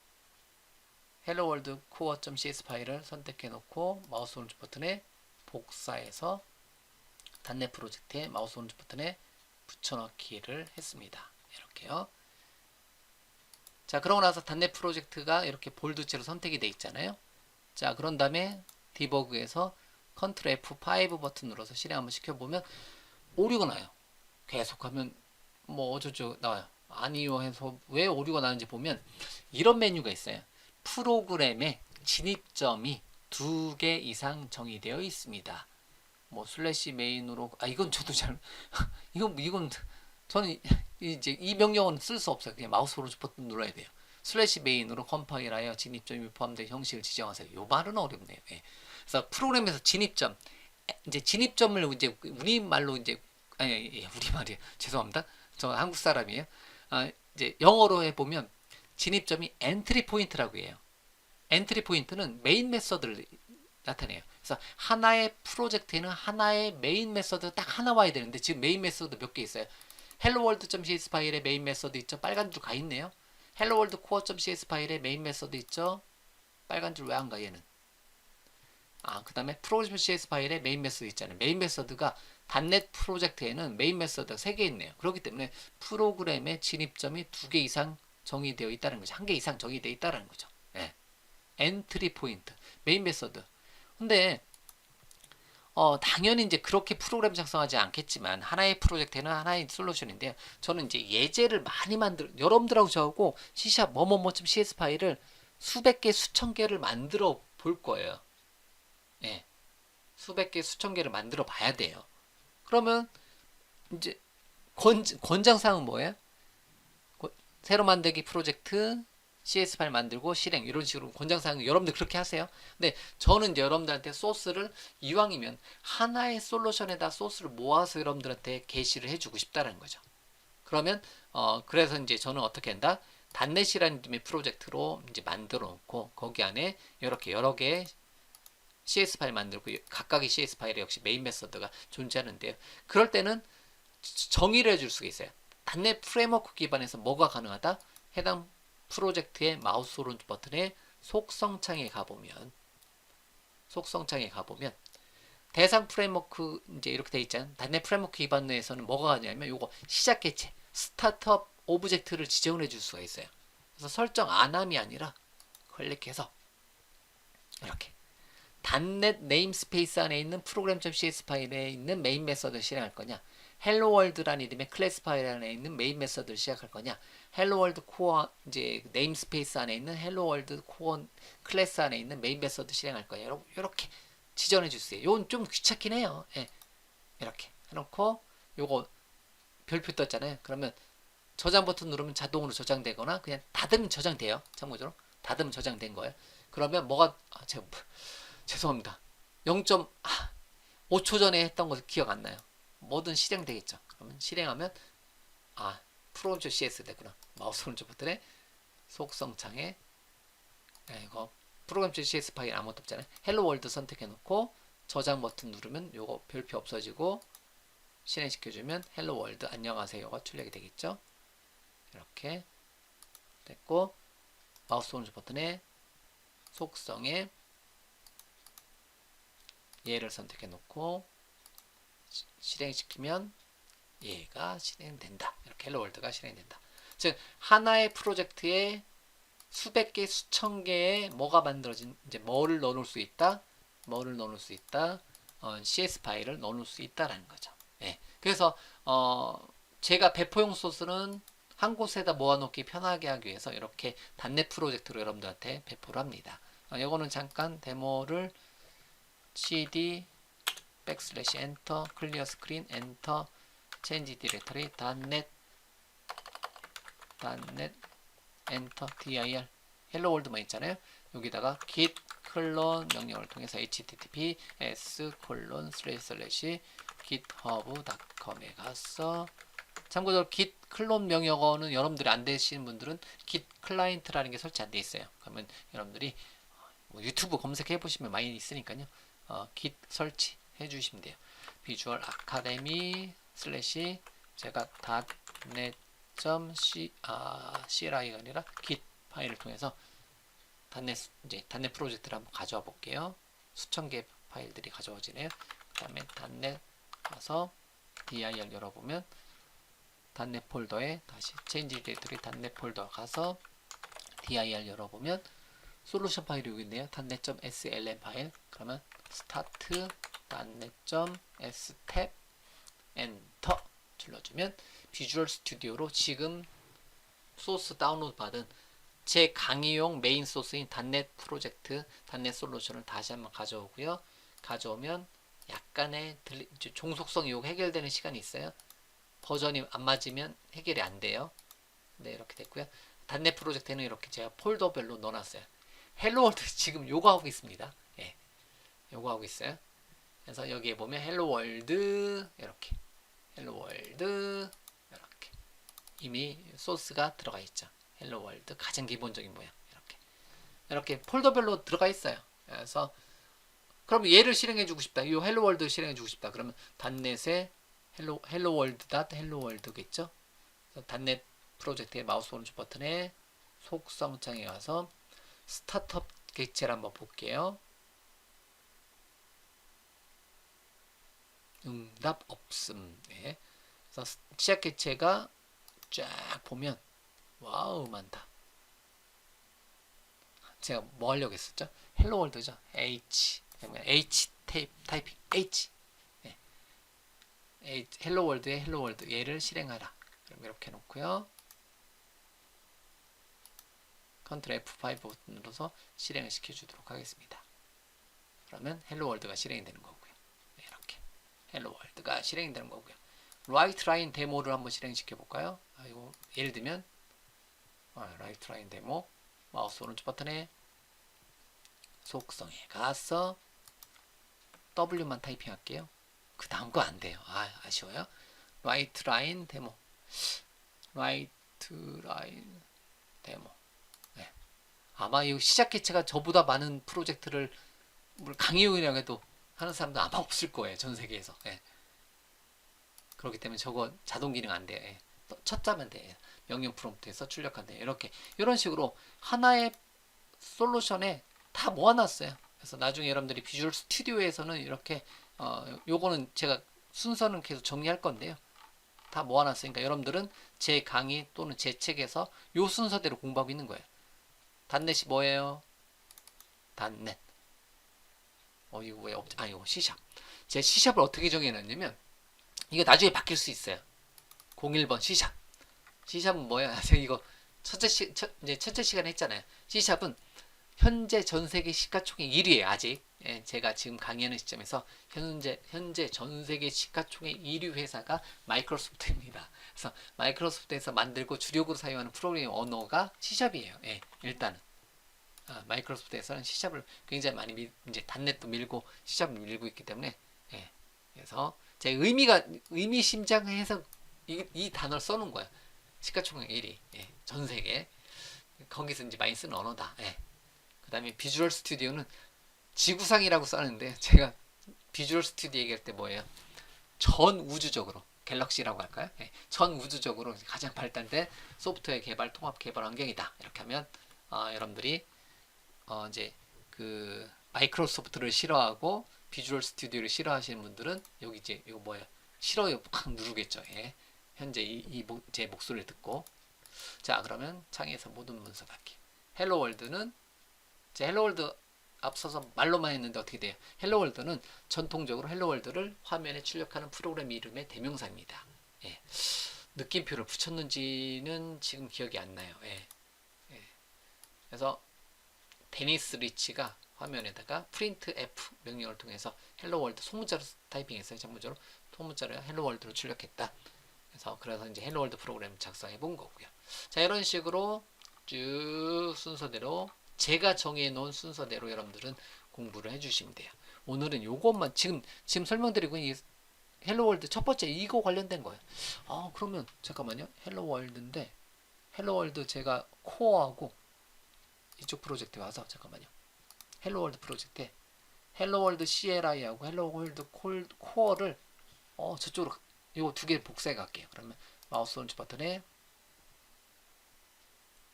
Speaker 1: 헬로 월드 코어.cs 파일을 선택해 놓고 마우스 오른쪽 버튼에 복사해서 단넷 프로젝트에 마우스 오른쪽 버튼에 붙여넣기를 했습니다. 이렇게요. 자, 그러고 나서 단넷 프로젝트가 이렇게 볼드체로 선택이 돼 있잖아요. 자, 그런 다음에 디버그에서 컨트롤 F5 버튼 눌러서 실행 한번 시켜보면 오류가 나요. 계속하면 뭐 어쩌죠 나와요. 아니요 해서 왜 오류가 나는지 보면 이런 메뉴가 있어요. 프로그램의 진입점이 2개 이상 정의되어 있습니다. 뭐 슬래시 메인으로 이건 저도 잘 이건 저는 이제 이 명령어는 쓸 수 없어요. 그냥 마우스 오른쪽 버튼 눌러야 돼요. 슬래시 메인으로 컴파일하여 진입점이 포함된 형식을 지정하세요. 요 말은 어렵네요. 예. 그래서 프로그램에서 진입점 이제 진입점을 이제 우리말로 이제 우리말이에요. 죄송합니다. 저 한국 사람이에요. 이제 영어로 해보면 진입점이 엔트리 포인트라고 해요. 엔트리 포인트는 메인 메서드를 나타내요. 그래서 하나의 프로젝트에는 하나의 메인 메서드 딱 하나 와야 되는데 지금 메인 메서드 몇 개 있어요. helloworld.cs 파일에 메인 메서드 있죠. 빨간 줄 가 있네요. helloworld core.cs 파일에 메인 메서드 있죠. 빨간 줄 왜 안 가 얘는? 그 다음에 프로젝트.cs 파일에 메인 메서드 있잖아요. 메인 메서드가 단넷 프로젝트에는 메인 메서드가 3개 있네요. 그렇기 때문에 프로그램의 진입점이 2개 이상 정의되어 있다는 거죠. 1개 이상 정의되어 있다는 거죠. 네. 엔트리 포인트, 메인 메서드. 근데 당연히 이제 그렇게 프로그램 작성하지 않겠지만 하나의 프로젝트는 하나의 솔루션인데요. 저는 이제 예제를 많이 여러분들하고 저하고 C# 뭐뭐뭐.cs 파일을 수백 개, 수천 개를 만들어 볼 거예요. 예. 수백 개, 수천 개를 만들어 봐야 돼요. 그러면 이제 권장사항은 뭐예요? 새로 만들기 프로젝트 CS 파일 만들고 실행 이런 식으로 권장사항 여러분들 그렇게 하세요. 근데 저는 여러분들한테 소스를 이왕이면 하나의 솔루션에다 소스를 모아서 여러분들한테 게시를 해주고 싶다는 거죠. 그러면 그래서 이제 저는 어떻게 한다? 단넷이라는 이름의 프로젝트로 이제 만들어 놓고 거기 안에 이렇게 여러 개의 CS 파일 만들고 각각의 CS 파일에 역시 메인 메서드가 존재하는데요. 그럴 때는 정의를 해줄 수가 있어요. 단넷 프레임워크 기반에서 뭐가 가능하다? 해당 프로젝트의 마우스 오른쪽 버튼에 속성창에 가보면 대상 프레임워크 이제 이렇게 돼 있잖아요. 단넷 프레임워크 기반 내에서는 뭐가 가냐면 요거 시작 개체 스타트업 오브젝트를 지정을 해줄 수가 있어요. 그래서 설정 안함이 아니라 클릭해서 이렇게 단넷 네임스페이스 안에 있는 프로그램.cs 파일에 있는 메인 메서드를 실행할 거냐, 헬로월드라는 이름의 클래스 파일 안에 있는 메인 메서드를 시작할 거냐, 헬로월드 코어 이제 네임스페이스 안에 있는 헬로월드 코어 클래스 안에 있는 메인 메서드 실행할 거냐, 이렇게 지정해 주세요. 이건 좀 귀찮긴 해요. 예. 이렇게 해놓고 요거 별표 떴잖아요. 그러면 저장 버튼 누르면 자동으로 저장되거나 그냥 닫으면 저장돼요. 참고적으로 닫으면 저장된 거예요. 그러면 뭐가 제가 죄송합니다. 0.5초 전에 했던 거 기억 안 나요. 뭐든 실행되겠죠. 그러면 실행하면 프로그램.cs 되구나. 마우스 오른쪽 버튼에 속성창에 이거 프로그램.cs 파일 아무것도 없잖아요. 헬로 월드 선택해 놓고 저장 버튼 누르면 요거 별표 없어지고 실행시켜주면 헬로 월드 안녕하세요가 출력이 되겠죠. 이렇게 됐고 마우스 오른쪽 버튼에 속성에 얘를 선택해 놓고 실행시키면 얘가 실행된다. 이렇게 헬로 월드가 실행된다. 즉 하나의 프로젝트에 수백 개, 수천 개의 뭐가 만들어진 이제 뭐를 넣어놓을 수 있다, 뭐를 넣어놓을 수 있다, CS 파일을 넣어놓을 수 있다라는 거죠. 예. 그래서 제가 배포용 소스는 한 곳에다 모아놓기 편하게 하기 위해서 이렇게 단넷 프로젝트로 여러분들한테 배포를 합니다. 이거는 잠깐 데모를 cd 백슬래시 엔터 클리어 스크린 엔터 체인지 디렉터리 단넷 엔터 dir 헬로 월드만 있잖아요. 여기다가 git 클론 명령을 통해서 https://github.com에 가서 참고로 git 클론 명령어는 여러분들이 안 되시는 분들은 git 클라이언트라는 게 설치 안 돼 있어요. 그러면 여러분들이 유튜브 검색해 보시면 많이 있으니까요. git 설치 해 주시면 돼요. 비주얼 아카데미 슬래시 제가 .net.cli가 아니라 git 파일을 통해서 단넷 프로젝트를 한번 가져와 볼게요. 수천 개의 파일들이 가져와지네요. 그 다음에 단넷 가서 dir 열어보면 단넷 폴더에 다시 체인지 디렉터리 단넷 폴더 가서 dir 열어보면 솔루션 파일이 여기 있네요. 단넷.slm 파일. 그러면 start 단넷.step 엔터 눌러주면 비주얼 스튜디오로 지금 소스 다운로드 받은 제 강의용 메인 소스인 단넷 프로젝트, 단넷 솔루션을 다시 한번 가져오고요. 가져오면 약간의 종속성 요구 해결되는 시간이 있어요. 버전이 안 맞으면 해결이 안 돼요. 네, 이렇게 됐고요. 단넷 프로젝트는 이렇게 제가 폴더별로 넣어놨어요. 헬로월드 지금 요거 하고 있습니다. 예, 요거 하고 있어요. 그래서 여기에 보면 헬로월드 이렇게 헬로월드 이렇게 이미 소스가 들어가 있죠. 헬로월드 가장 기본적인 모양 이렇게 폴더별로 들어가 있어요. 그래서 그럼 얘를 실행해주고 싶다. 이 헬로월드 실행해주고 싶다. 그러면 단넷에 헬로월드겠죠. 단넷 프로젝트의 마우스 오른쪽 버튼에 속성창에 가서 스타트업 객체를 한번 볼게요. 응답 없음. 네. 그래서 시작 객체가 쫙 보면 와우 많다. 제가 뭐 하려고 했었죠? 헬로 월드죠. H 타이핑 H. 네. 헬로 월드에 헬로 월드 얘를 실행하라. 그럼 이렇게 놓고요. 컨트롤 F5 버튼 눌러서 실행을 시켜주도록 하겠습니다. 그러면 헬로 월드가 실행이 되는 거고요. 네, 이렇게 헬로 월드가 실행이 되는 거고요. 라이트 라인 데모를 한번 실행시켜 볼까요? 예를 들면 라이트 라인 데모 마우스 오른쪽 버튼에 속성에 가서 W만 타이핑 할게요. 그 다음 거 안 돼요. 아쉬워요. 라이트 라인 데모 라이트 라인 데모. 네. 아마 이 시작 개체가 저보다 많은 프로젝트를 강의용이라고 해도 하는 사람도 아마 없을 거예요. 전 세계에서. 네. 그렇기 때문에 저거 자동 기능 안 돼요. 예. 쳤자면 돼요. 명령 프롬프트에서 출력한대요. 이렇게 이런 식으로 하나의 솔루션에 다 모아놨어요. 그래서 나중에 여러분들이 비주얼 스튜디오에서는 이렇게 요거는 제가 순서는 계속 정리할 건데요. 다 모아놨으니까 여러분들은 제 강의 또는 제 책에서 요 순서대로 공부하고 있는 거예요. 단넷이 뭐예요? 단넷. 이거 왜 없지? 이거 C샵. 제 C샵을 어떻게 정해놨냐면 이거 나중에 바뀔 수 있어요. 01번 C샵. C샵은 뭐야? 이거 첫째 시간에 했잖아요. C샵은 현재 전 세계 시가총액 1위에요. 아직. 예, 제가 지금 강의하는 시점에서 현재 전 세계 시가총액 1위 회사가 마이크로소프트입니다. 그래서 마이크로소프트에서 만들고 주력으로 사용하는 프로그래밍 언어가 C샵이에요. 예, 일단은. 마이크로소프트에서는 C샵을 굉장히 많이 이제 단넷도 밀고 C샵을 밀고 있기 때문에 예, 그래서 제 의미심장해서 이 단어를 써놓은 거야. 시가총액 1위. 예, 전 세계. 거기서 이제 많이 쓰는 언어다. 예. 그 다음에 비주얼 스튜디오는 지구상이라고 써는데 제가 비주얼 스튜디오 얘기할 때 뭐예요? 전 우주적으로 갤럭시라고 할까요? 예, 전 우주적으로 가장 발달된 소프트웨어 개발 통합 개발 환경이다. 이렇게 하면 여러분들이 이제 그 마이크로소프트를 싫어하고 비주얼 스튜디오를 싫어하시는 분들은 여기 이제 이거 뭐예요? 싫어요 팍 누르겠죠. 예. 현재 제 목소리를 듣고 자, 그러면 창에서 모든 문서 닫기. 헬로 월드는 이제 헬로 월드 앞서서 말로만 했는데 어떻게 돼요? 헬로 월드는 전통적으로 헬로 월드를 화면에 출력하는 프로그램 이름의 대명사입니다. 예. 느낌표를 붙였는지는 지금 기억이 안 나요. 예. 예. 그래서 데니스 리치가 화면에다가 print f 명령을 통해서 헬로 월드 소문자로 타이핑했어요. 전문적으로 소문자로 헬로 월드로 출력했다. 그래서 이제 헬로 월드 프로그램 작성해 본 거고요. 자, 이런 식으로 쭉 순서대로 제가 정해 놓은 순서대로 여러분들은 공부를 해 주시면 돼요. 오늘은 요것만 지금 설명드리고 이 헬로 월드 첫 번째 이거 관련된 거예요. 아, 그러면 잠깐만요. 헬로 월드인데 헬로 월드 제가 코어하고 이쪽 프로젝트에 와서 잠깐만요. 헬로 월드 프로젝트에 헬로 월드 CLI하고 헬로 월드 코어를 저쪽으로 요 두 개 복사해 갈게요. 그러면 마우스 오른쪽 버튼에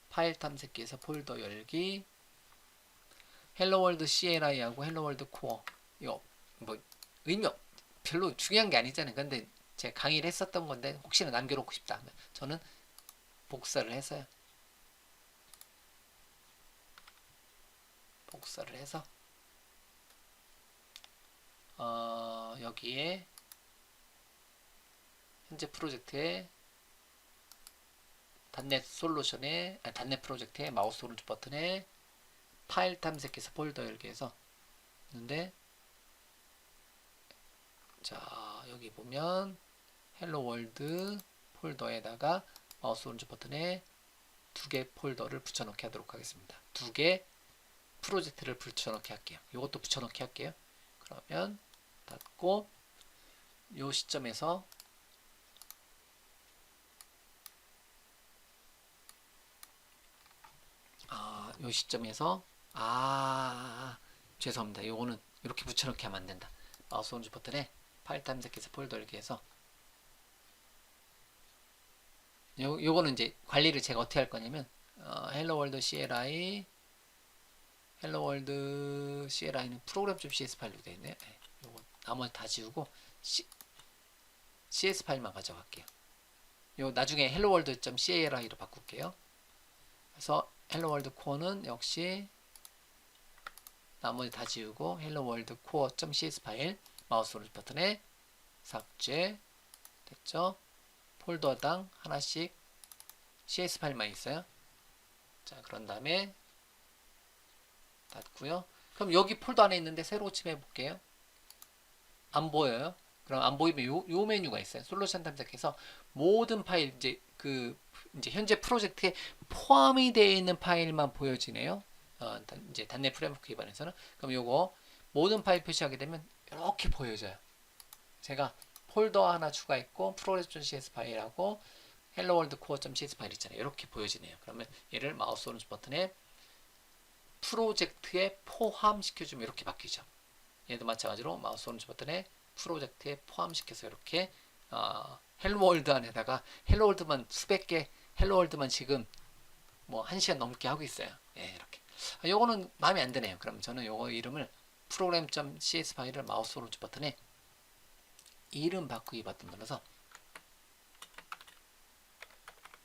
Speaker 1: 파일 탐색기에서 폴더 열기 헬로 월드 CLI하고 헬로 월드 코어 이거 뭐 의미 별로 중요한 게 아니잖아요. 근데 제가 강의를 했었던 건데 혹시나 남겨놓고 싶다 하면 저는 복사를 해서요. 복사를 해서 여기에 현재 프로젝트에 단넷 솔루션에 단넷 프로젝트에 마우스 오른쪽 버튼에 파일 탐색해서 폴더 열기해서 있는데 자 여기 보면 헬로 월드 폴더에다가 마우스 오른쪽 버튼에 두 개 폴더를 붙여넣기 하도록 하겠습니다. 두 개 프로젝트를 붙여넣기 할게요. 이것도 붙여넣기 할게요. 그러면 닫고 이 시점에서 이 시점에서 죄송합니다. 요거는 이렇게 붙여넣기 하면 안 된다. 마우스 오른쪽 버튼에 파일 탐색해서 폴더 열기해서 요거는 이제 관리를 제가 어떻게 할 거냐면 헬로 월드 CLI 헬로 월드 CLI는 프로그램.cs 파일로 되어 있네요. 네, 요거 나머지 다 지우고 CS 파일만 가져갈게요. 요 나중에 헬로 월드.CLI로 바꿀게요. 그래서 헬로 월드 코어는 역시 나머지 다 지우고 헬로 월드 코어.cs 파일 마우스 오른쪽 버튼에 삭제 됐죠? 폴더당 하나씩 CS 파일만 있어요. 자, 그런 다음에 닫고요. 그럼 여기 폴더 안에 있는데 새로 고침해 볼게요. 안 보여요? 그럼 안 보이면 요 메뉴가 있어요. 솔루션 탐색해서 모든 파일 이제 현재 프로젝트에 포함이 되어 있는 파일만 보여지네요. 이제 단넷 프레임워크 기반에서는 그럼 요거 모든 파일 표시하게 되면 이렇게 보여져요. 제가 폴더 하나 추가했고 프로젝트.cs 파일하고 헬로 월드 코어.cs 파일 있잖아요. 이렇게 보여지네요. 그러면 얘를 마우스 오른쪽 버튼에 프로젝트에 포함시켜주면 이렇게 바뀌죠. 얘도 마찬가지로 마우스 오른쪽 버튼에 프로젝트에 포함시켜서 이렇게 헬로월드 안에다가 헬로월드만 수백 개 헬로월드만 지금 뭐 1시간 넘게 하고 있어요. 예, 이렇게. 요거는 마음에 안 드네요. 그럼 저는 요거 이름을 프로그램.cs 파일을 마우스 오른쪽 버튼에 이름 바꾸기 버튼 눌러서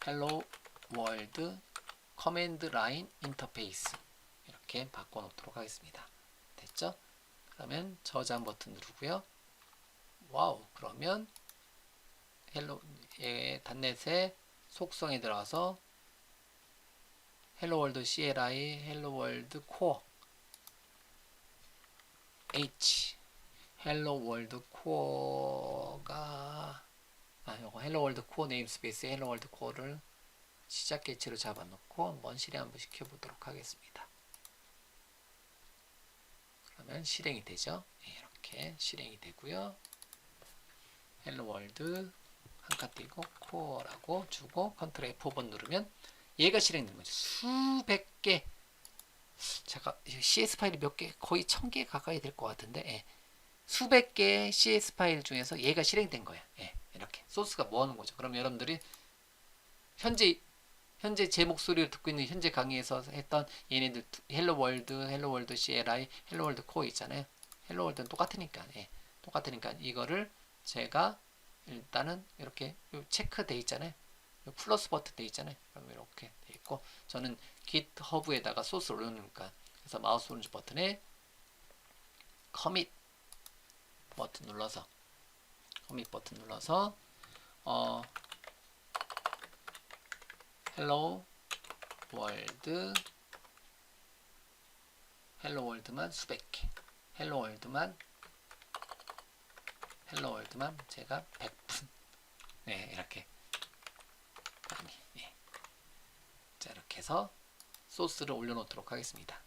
Speaker 1: 헬로 월드 커맨드 라인 인터페이스 이렇게 바꿔 놓도록 하겠습니다. 됐죠? 그러면 저장 버튼 누르고요. 와우, 그러면 단넷의 속성에 들어가서 헬로 월드 CLI, 헬로 월드 코어 H 헬로 월드 코어가 요거 헬로 월드 코어 네임스페이스 헬로 월드 코어를 시작 개체로 잡아놓고 한번 실행 한번 시켜보도록 하겠습니다. 그러면 실행이 되죠. 이렇게 실행이 되고요. 헬로 월드 한 칸 띄고 코어라고 주고 컨트롤 F5번 누르면 얘가 실행되는 거죠. 수백 개 제가 CS 파일이 몇 개 거의 1000개 가까이 될 것 같은데 수백 개의 CS 파일 중에서 얘가 실행된 거예요. 이렇게 소스가 뭐 하는 거죠. 그럼 여러분들이 현재 제 목소리를 듣고 있는 현재 강의에서 했던 얘네들 헬로 월드 CLI, 헬로 월드 코어 있잖아요. 헬로 월드는 똑같으니까 똑같으니까 이거를 제가 일단은 이렇게 체크돼 있잖아요. 플러스 버튼 돼 있잖아요. 그럼 이렇게 돼 있고 저는 GitHub에다가 소스 올려놓으니까 그래서 마우스 오른쪽 버튼에 커밋 버튼 눌러서 헬로 월드만 수백 개 헬로 월드만 제가 100분 네 이렇게 많이 네. 자 이렇게 해서 소스를 올려놓도록 하겠습니다.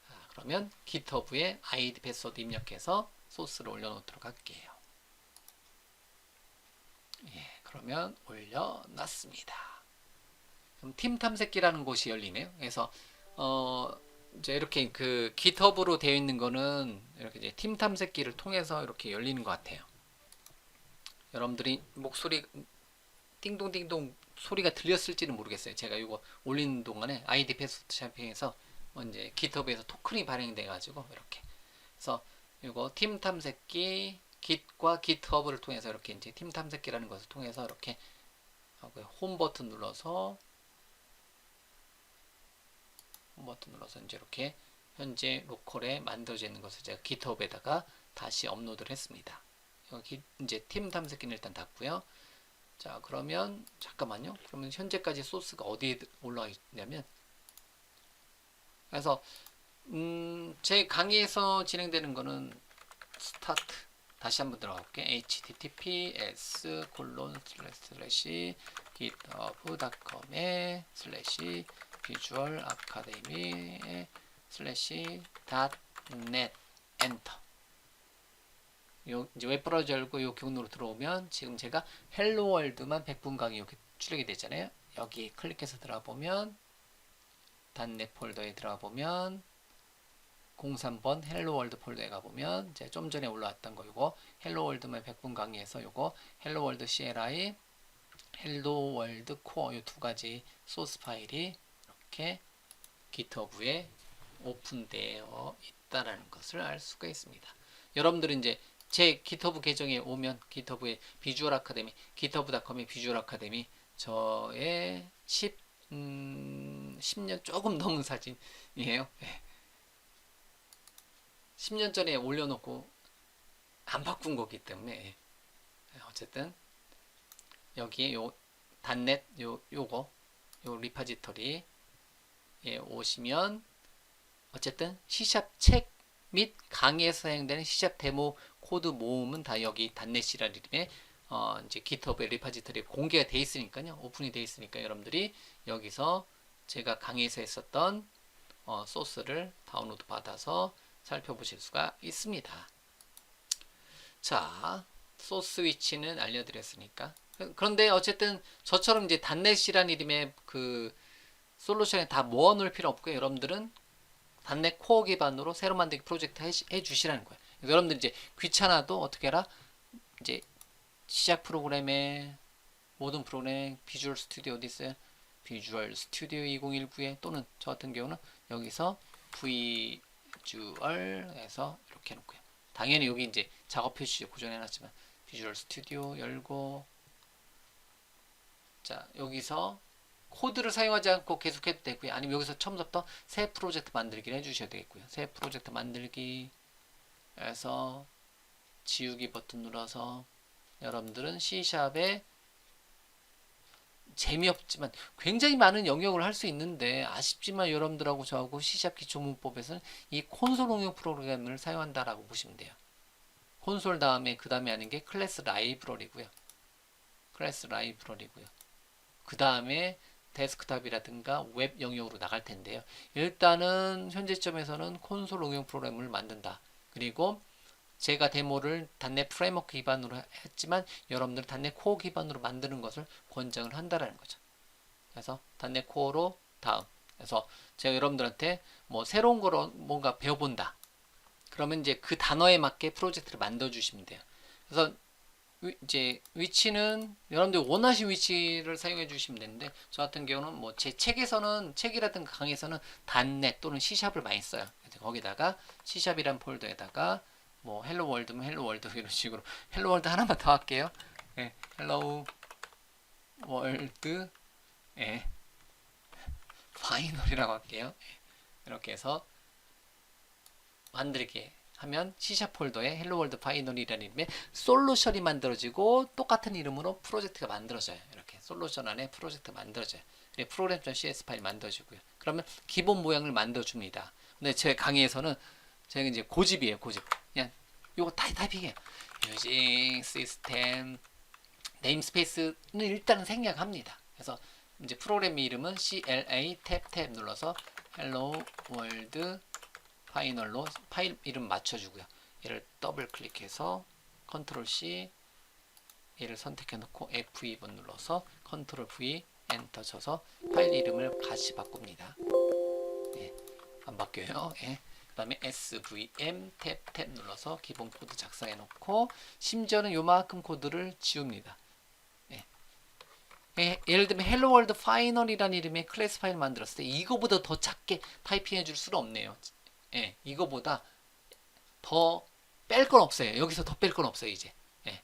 Speaker 1: 자, 그러면 GitHub에 아이디 패스워드 입력해서 소스를 올려놓도록 할게요. 예, 그러면 올려놨습니다. 그럼 팀 탐색기라는 곳이 열리네요. 그래서 이제 이렇게 그 GitHub으로 되어 있는 거는 이렇게 이제 팀 탐색기를 통해서 이렇게 열리는 것 같아요. 여러분들이 목소리 띵동띵동 소리가 들렸을지는 모르겠어요. 제가 이거 올리는 동안에 아이디 패스워드 샴핑해서 이제 GitHub에서 토큰이 발행돼 가지고 이렇게 그래서 이거 팀 탐색기 Git과 GitHub을 통해서 이렇게 이제 팀 탐색기라는 것을 통해서 이렇게 하고요. 홈 버튼 눌러서 이제 이렇게 현재 로컬에 만들어져 있는 것을 제가 GitHub에다가 다시 업로드를 했습니다. 여기 이제 팀 탐색기는 일단 닫고요. 자 그러면 잠깐만요. 그러면 현재까지 소스가 어디에 올라와 있냐면 그래서 제 강의에서 진행되는 거는 스타트 다시 한번 들어가 볼게요. https://github.com에 visual academy /.net 엔터 요 이제 웹브라우저 열고 요 경로로 들어오면 지금 제가 헬로 월드만 100분 강의 이렇게 출력이 됐잖아요. 여기 클릭해서 들어가 보면 .net 폴더에 들어가 보면 03번 헬로 월드 폴더에 가보면 제가 좀 전에 올라왔던 거 요거 헬로 월드만 100분 강의에서 요거 헬로 월드 CLI 헬로 월드 코어 요 두 가지 소스 파일이 이렇게 GitHub에 오픈되어 있다라는 것을 알 수가 있습니다. 여러분들은 이제 제 GitHub 계정에 오면 GitHub의 비주얼 아카데미 github.com의 비주얼 아카데미 저의 10년 조금 넘은 사진이에요. 10년 전에 올려놓고 안 바꾼 거기 때문에 어쨌든 여기에 요 .net 요거 요 리파지터리에 오시면 어쨌든 C샵 책 및 강의에서 사용되는 C샵 데모 코드 모음은 다 여기 .net이라는 이름의 이제 GitHub의 리파지터리에 공개가 돼 있으니까요. 오픈이 돼 있으니까 여러분들이 여기서 제가 강의에서 했었던 소스를 다운로드 받아서 살펴보실 수가 있습니다. 자, 소스 위치는 알려드렸으니까. 그런데 어쨌든 저처럼 이제 .net이라는 이름의 그 솔루션에 다 모아놓을 필요 없고요. 여러분들은 .net 코어 기반으로 새로 만들기 프로젝트 해주시라는 거예요. 여러분들 이제 귀찮아도 어떻게 해라? 이제 시작 프로그램에 모든 프로그램에 비주얼 스튜디오 어디 있어요? 비주얼 스튜디오 2019에 또는 저 같은 경우는 여기서 비주얼에서 이렇게 해놓고요. 당연히 여기 이제 작업 표시 고정해놨지만 비주얼 스튜디오 열고 자 여기서 코드를 사용하지 않고 계속해도 되고요. 아니면 여기서 처음부터 새 프로젝트 만들기를 해주셔야 되겠고요. 새 프로젝트 만들기 에서 지우기 버튼 눌러서 여러분들은 C샵에 재미없지만 굉장히 많은 영역을 할 수 있는데 아쉽지만 여러분들하고 저하고 C샵 기초문법에서는 이 콘솔 응용 프로그램을 사용한다라고 보시면 돼요. 콘솔 다음에 그 다음에 하는 게 클래스 라이브러리고요. 그 다음에 데스크탑이라든가 웹 영역으로 나갈 텐데요. 일단은 현재점에서는 콘솔 응용 프로그램을 만든다. 그리고 제가 데모를 .NET 프레임워크 기반으로 했지만 여러분들은 .NET 코어 기반으로 만드는 것을 권장을 한다라는 거죠. 그래서 .NET 코어로 다음. 그래서 제가 여러분들한테 뭐 새로운 거로 뭔가 배워본다. 그러면 이제 그 단어에 맞게 프로젝트를 만들어 주시면 돼요. 그래서 이제 위치는 여러분들이 원하시는 위치를 사용해 주시면 되는데 저 같은 경우는 뭐 제 책에서는 책이라든가 강의에서는 .NET 또는 C샵을 많이 써요. 그래서 거기다가 C샵이란 폴더에다가 뭐 헬로 월드면 헬로 월드 이런 식으로 헬로 월드 하나만 더 할게요. 예, 헬로 월드 예, 파이널이라고 할게요. 예, 이렇게 해서 만들게 하면 C샵 폴더에 헬로 월드 파이널이라는 이름의 솔루션이 만들어지고 똑같은 이름으로 프로젝트가 만들어져요. 이렇게 솔루션 안에 프로젝트 만들어져요. 프로그램.cs 파일 만들어지고요. 그러면 기본 모양을 만들어줍니다. 근데 제 강의에서는 제가 이제 고집이에요. 고집. 그냥 요거 다 타이핑해요. using system 네임스페이스는 일단은 생략합니다. 그래서 이제 프로그램 이름은 CLA 탭 눌러서 hello world 파이널로 파일 이름 맞춰주고요. 얘를 더블 클릭해서 컨트롤 C 얘를 선택해 놓고 F2번 눌러서 컨트롤 V 엔터 쳐서 파일 이름을 같이 바꿉니다. 예, 안 바뀌어요. 예. 그 다음에 SVM 탭 눌러서 기본 코드 작성해 놓고 심지어는 요만큼 코드를 지웁니다. 예. 예, 예를 들면 헬로 월드 파이널이라는 이름의 클래스 파일 만들었을 때 이거보다 더 작게 타이핑해 줄 수는 없네요. 예, 이거보다 더 뺄 건 없어요. 여기서 더 뺄 건 없어요, 이제. 예.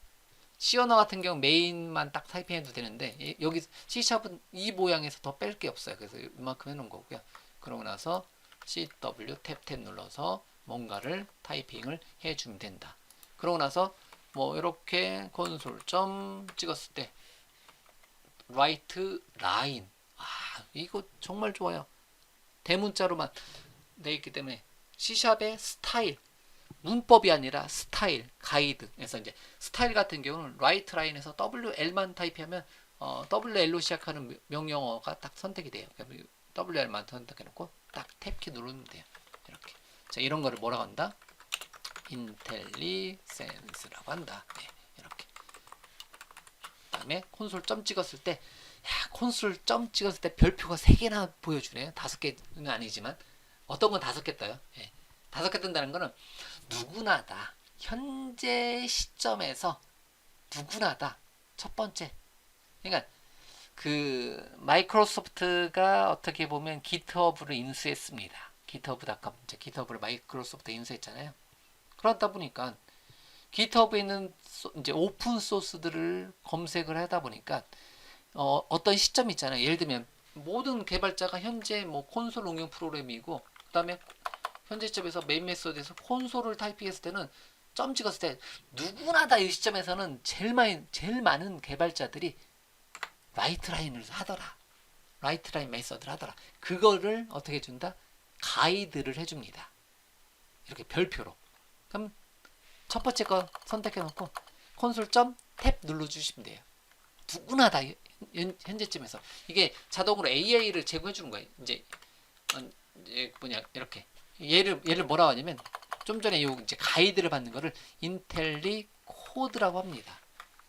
Speaker 1: C 언어 같은 경우 메인만 딱 타이핑해도 되는데 여기 C샵은 이 모양에서 더 뺄 게 없어요. 그래서 이만큼 해놓은 거고요. 그러고 나서 CW 탭 눌러서 뭔가를 타이핑을 해주면 된다. 그러고 나서 뭐 이렇게 콘솔 점 찍었을 때 라이트 라인 이거 정말 좋아요. 대문자로만 돼 있기 때문에 C샵의 스타일 문법이 아니라 스타일 가이드. 그래서 이제 스타일 같은 경우는 라이트 라인에서 WL만 타입하면 WL로 시작하는 명령어가 딱 선택이 돼요. WL만 선택해 놓고 딱 탭키 누르면 돼요. 이렇게. 자, 이런 거를 뭐라고 한다? 인텔리센스라고 한다. 네, 이렇게. 그다음에 콘솔 점 찍었을 때 콘솔 점 찍었을 때 별표가 3개나 보여주네요. 5개는 아니지만 어떤 건 5개 떠요. 예. 5개 뜬다는 거는 누구나다. 현재 시점에서 누구나다. 첫 번째. 그러니까 그 마이크로소프트가 어떻게 보면 GitHub를 인수했습니다. GitHub.com 이제 GitHub를 마이크로소프트 인수했잖아요. 그러다 보니까 GitHub에 있는 이제 오픈 소스들을 검색을 하다 보니까 어떤 시점이 있잖아요. 예를 들면 모든 개발자가 현재 뭐 콘솔 응용 프로그램이고 그다음에 현재 시점에서 메인 메소드에서 콘솔을 타이핑했을 때는 점 찍었을 때 누구나 다 이 시점에서는 제일 많은 개발자들이 라이트 라인을 하더라. 라이트 라인 메소드를 하더라. 그거를 어떻게 해준다? 가이드를 해줍니다. 이렇게 별표로. 그럼 첫 번째 거 선택해 놓고 콘솔 점 탭 눌러주시면 돼요. 누구나 다 현재쯤에서 이게 자동으로 AI를 제공해 주는 거예요. 이제 뭐냐 이렇게 얘를 뭐라고 하냐면 좀 전에 요 이제 가이드를 받는 거를 인텔리 코드라고 합니다.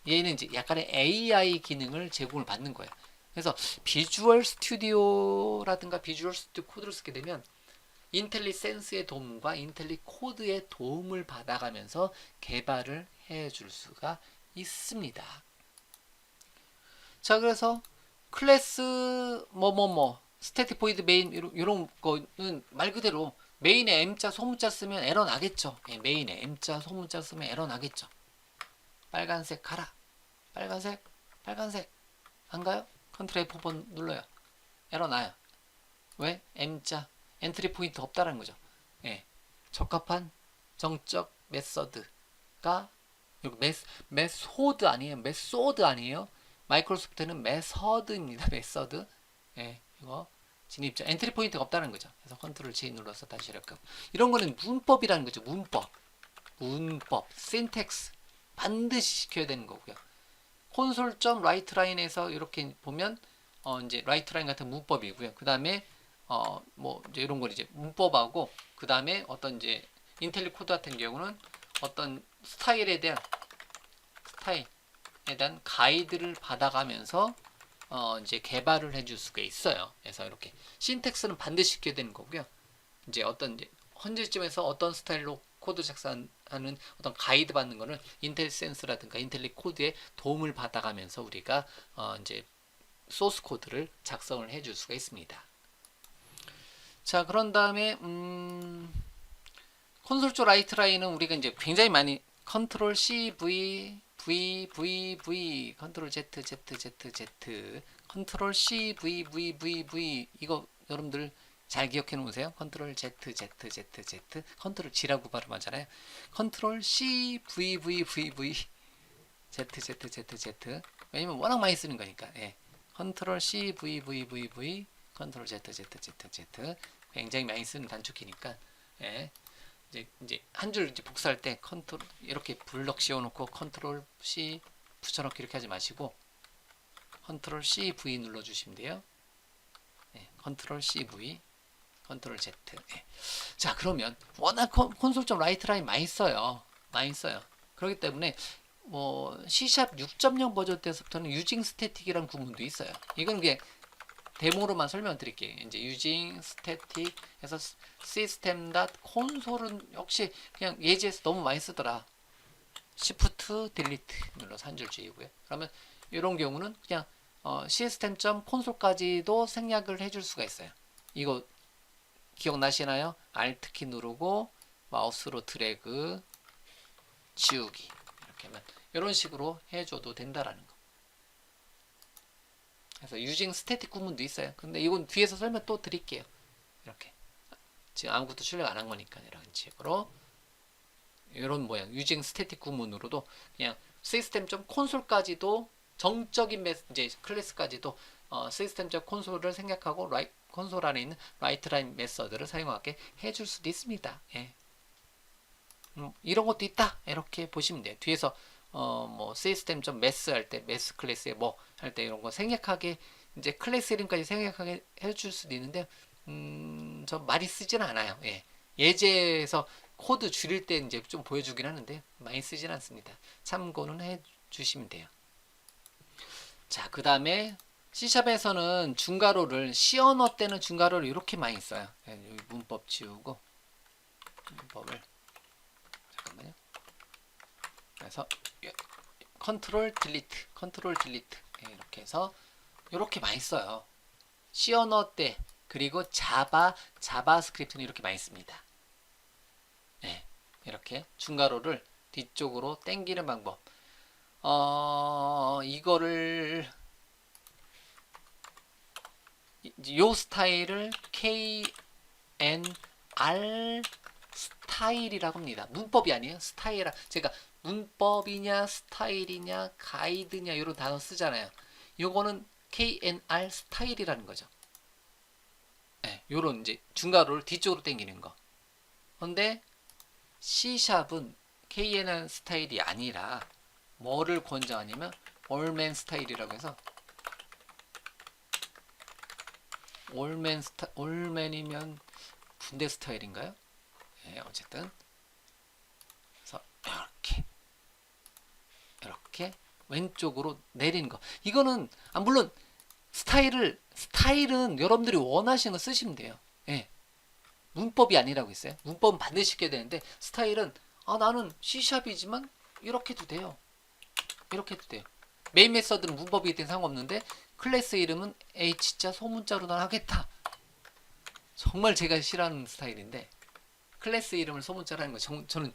Speaker 1: 얘는 이제 약간의 AI 기능을 제공을 받는 거예요. 그래서 비주얼 스튜디오라든가 비주얼 스튜디오 코드를 쓰게 되면 인텔리센스의 도움과 인텔리 코드의 도움을 받아가면서 개발을 해줄 수가 있습니다. 자, 그래서 클래스 스태틱 보이드 메인 이런 거는 말 그대로 메인에 M자 소문자 쓰면 에러 나겠죠. 예, 메인에 M자 소문자 쓰면 에러 나겠죠. 빨간색 가라. 빨간색 안 가요? 컨트롤 F4번 눌러요. 에러 나요. 왜? M자 엔트리 포인트 없다라는 거죠. 예, 적합한 정적 메서드가 여기 메소드 아니에요. 메소드 아니에요. 마이크로소프트는 메서드입니다. 메서드. 예, 이거 진입자 엔트리 포인트가 없다는 거죠. 그래서 컨트롤 J 눌러서 다시 이렇게. 이런 거는 문법이라는 거죠. 문법, syntax 반드시 시켜야 되는 거고요. 콘솔 점 라이트 라인에서 이렇게 보면 이제 라이트 라인 같은 문법이고요. 그다음에 뭐 이제 이런 걸 이제 문법하고 그다음에 어떤 이제 인텔리 코드 같은 경우는 어떤 스타일에 대한 가이드를 받아가면서 이제 개발을 해줄 수가 있어요. 그래서 이렇게 신텍스는 반드시 시켜야 되는 거고요. 이제 어떤 이제 현재쯤에서 어떤 스타일로 코드 작성하는 어떤 가이드 받는 거는 인텔센스라든가 인텔리 코드의 도움을 받아가면서 우리가 이제 소스 코드를 작성을 해줄 수가 있습니다. 자, 그런 다음에 콘솔 쪽 라이트 라인은 우리가 이제 굉장히 많이 컨트롤 C, V, 컨트롤 Z, 컨트롤 C, V 이거 여러분들 잘 기억해 놓으세요. 컨트롤 Z, 컨트롤 G라고 발음하잖아요. 컨트롤 C, Z. 왜냐면 워낙 많이 쓰는 거니까. 예. 컨트롤 C, 컨트롤 Z. 굉장히 많이 쓰는 단축키니까. 예. 이제 한 줄 이제 복사할 때 컨트롤 이렇게 블럭 씌워놓고 컨트롤 C 붙여넣기 이렇게 하지 마시고 컨트롤 C V 눌러주시면 돼요. 네, 컨트롤 C V, 컨트롤 Z. 네. 자 그러면 워낙 콘솔 좀 라이트 라인 많이 써요. 그렇기 때문에 뭐 C# 6.0 버전 때부터는 유징 스태틱이라는 구문도 있어요. 이건 그냥 데모로만 설명드릴게요. 이제 using static에서 system.console은 역시 그냥 예제에서 너무 많이 쓰더라. Shift Delete 눌러서 한 줄 지우고요. 그러면 이런 경우는 그냥 system.console까지도 생략을 해줄 수가 있어요. 이거 기억나시나요? Alt 키 누르고 마우스로 드래그 지우기 이렇게 하면 이런 식으로 해줘도 된다라는 거. 그래서 using static 구문도 있어요. 근데 이건 뒤에서 설명 또 드릴게요. 이렇게 지금 아무것도 출력 안 한 거니까 이런 식으로 이런 모양 using static 구문으로도 그냥 system.console까지도 정적인 이제 클래스까지도 system.console을 생략하고 콘솔 안에 있는 writeLine 메서드를 사용하게 해줄 수도 있습니다. 예. 이런 것도 있다 이렇게 보시면 돼요. 뒤에서 뭐 system.mess 할 때 mess 클래스에 뭐 할 때 이런 거 생략하게 이제 클래스 이름까지 생략하게 해줄 수도 있는데 저 많이 쓰지는 않아요. 예. 예제에서 코드 줄일 때 이제 좀 보여주긴 하는데 많이 쓰진 않습니다. 참고는 해주시면 돼요. 자, 그 다음에 C샵에서는 중괄호를 시언어 때는 중괄호를 이렇게 많이 써요. 예, 여기 문법 지우고 문법을 잠깐만요. 그래서 컨트롤 딜리트 이렇게 해서 이렇게 많이 써요. 시언어 때 그리고 자바스크립트는 이렇게 많이 씁니다. 네, 이렇게 중괄호를 뒤쪽으로 당기는 방법. 이거를 요 스타일을 KNR 스타일이라고 합니다. 문법이 아니에요. 스타일이라 제가 문법이냐 스타일이냐 가이드냐 이런 단어 쓰잖아요. 요거는 KNR 스타일이라는 거죠. 네, 요런 이제 중괄호를 뒤쪽으로 당기는 거. 근데 C샵은 KNR 스타일이 아니라 뭐를 권장하냐면 올맨 스타일이라고 해서 올맨이면 군대 스타일인가요? 네, 어쨌든 그래서 이렇게 왼쪽으로 내리는 거. 이거는 물론 스타일은 여러분들이 원하시는 거 쓰시면 돼요. 예. 문법이 아니라고 있어요. 문법은 반드시 시켜야 되는데 스타일은 나는 C샵이지만 이렇게 해도 돼요. 이렇게 해도 돼요. 메인 메서드는 문법이든 상관없는데 클래스 이름은 H자 소문자로 난 하겠다. 정말 제가 싫어하는 스타일인데 클래스 이름을 소문자로 하는 거 저는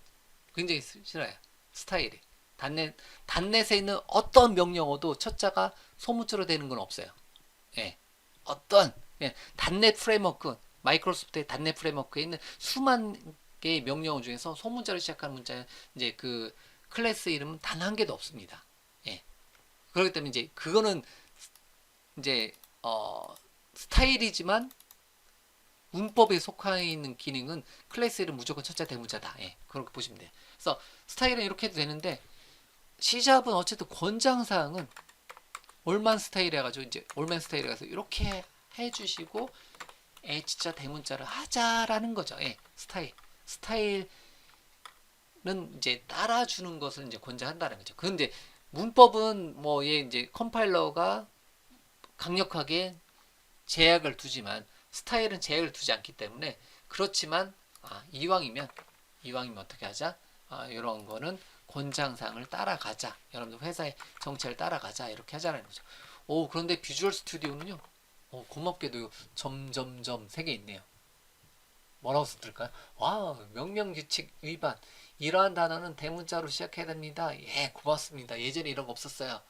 Speaker 1: 굉장히 싫어요. 스타일이. 단넷에 있는 어떤 명령어도 첫자가 소문자로 되는 건 없어요. 예. 단넷 프레임워크, 마이크로소프트의 단넷 프레임워크에 있는 수만 개의 명령어 중에서 소문자로 시작하는 문자, 이제 그 클래스 이름은 단 한 개도 없습니다. 예. 그렇기 때문에 이제 그거는 이제 스타일이지만 문법에 속해 있는 기능은 클래스 이름 무조건 첫자 대문자다. 예. 그렇게 보시면 돼요. 그래서 스타일은 이렇게 해도 되는데 C샵은 어쨌든 권장사항은 올만 스타일 해가지고 이제 올맨 스타일에 가서 이렇게 해주시고 H자 대문자를 하자라는 거죠. 예, 스타일은 이제 따라주는 것을 이제 권장한다는 거죠. 그런데 문법은 뭐 얘 이제 컴파일러가 강력하게 제약을 두지만 스타일은 제약을 두지 않기 때문에 그렇지만 이왕이면 어떻게 하자? 이런 거는 권장사항을 따라가자. 여러분들 회사의 정책을 따라가자. 이렇게 하자는 거죠. 그런데 비주얼 스튜디오는요. 고맙게도 점점점 3개 있네요. 뭐라고 쓸까요? 와, 명령 규칙 위반. 이러한 단어는 대문자로 시작해야 됩니다. 예, 고맙습니다. 예전에 이런 거 없었어요.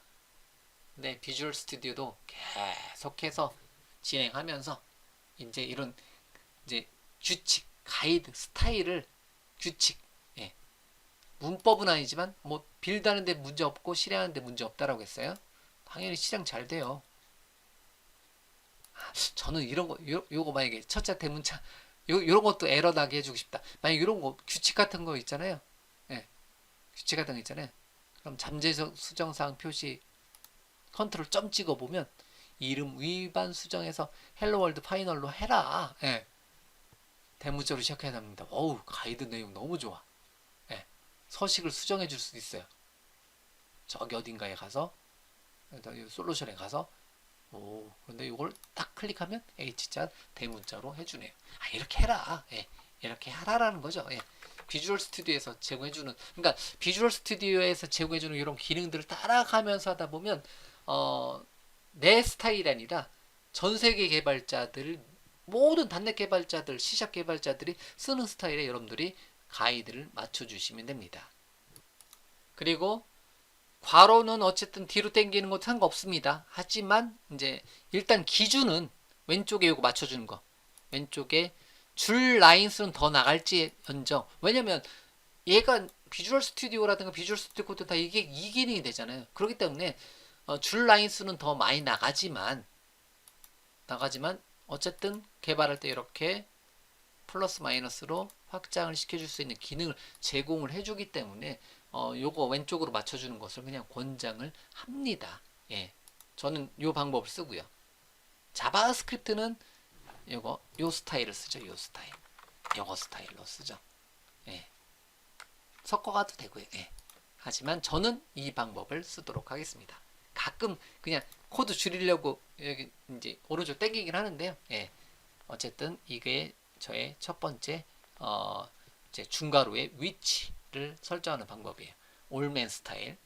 Speaker 1: 근데 비주얼 스튜디오도 계속해서 진행하면서 이제 이런 이제 규칙, 가이드, 스타일을 규칙, 예, 문법은 아니지만 뭐 빌드하는데 문제 없고 실행하는데 문제 없다라고 했어요. 당연히 실행 잘 돼요. 저는 이런 거 요거 만약에 첫째 대문자 요런 것도 에러 나게 해주고 싶다. 만약 이런 거 규칙 같은 거 있잖아요. 예, 규칙 같은 거 있잖아요. 그럼 잠재적 수정사항 표시 컨트롤 점 찍어 보면 이름 위반 수정해서 헬로 월드 파이널로 해라. 예, 대문자로 시작해야 합니다. 어우, 가이드 내용 너무 좋아. 예, 서식을 수정해 줄 수도 있어요. 저기 어딘가에 가서 솔루션에 가서 그런데 이걸 딱 클릭하면 H자 대문자로 해주네요. 아, 이렇게 해라. 예, 이렇게 하라라는 거죠. 예. 비주얼 스튜디오에서 제공해주는, 그러니까 비주얼 스튜디오에서 제공해주는 이런 기능들을 따라가면서 하다 보면 내 스타일이 아니라 전 세계 개발자들, 모든 단넷 개발자들, C샵 개발자들이 쓰는 스타일에 여러분들이 가이드를 맞춰주시면 됩니다. 그리고 괄호는 어쨌든 뒤로 당기는 것도 상관없습니다. 하지만 이제 일단 기준은 왼쪽에 이거 맞춰주는 거. 왼쪽에 줄 라인 수는 더 나갈지 언정. 왜냐면 얘가 비주얼 스튜디오라든가 비주얼 스튜디오 코드 다 이게 이 기능이 되잖아요. 그렇기 때문에 줄 라인 수는 더 많이 나가지만 어쨌든 개발할 때 이렇게 플러스 마이너스로 확장을 시켜줄 수 있는 기능을 제공을 해주기 때문에 요거 왼쪽으로 맞춰주는 것을 그냥 권장을 합니다. 예, 저는 요 방법을 쓰고요. 자바스크립트는 요 스타일을 쓰죠. 요 스타일, 요거 스타일로 쓰죠. 예, 섞어가도 되고요. 예. 하지만 저는 이 방법을 쓰도록 하겠습니다. 가끔 그냥 코드 줄이려고 여기 이제 오른쪽 당기긴 하는데요. 예, 어쨌든 이게 저의 첫 번째 이제 중괄호의 위치를 설정하는 방법이에요. 올맨 스타일.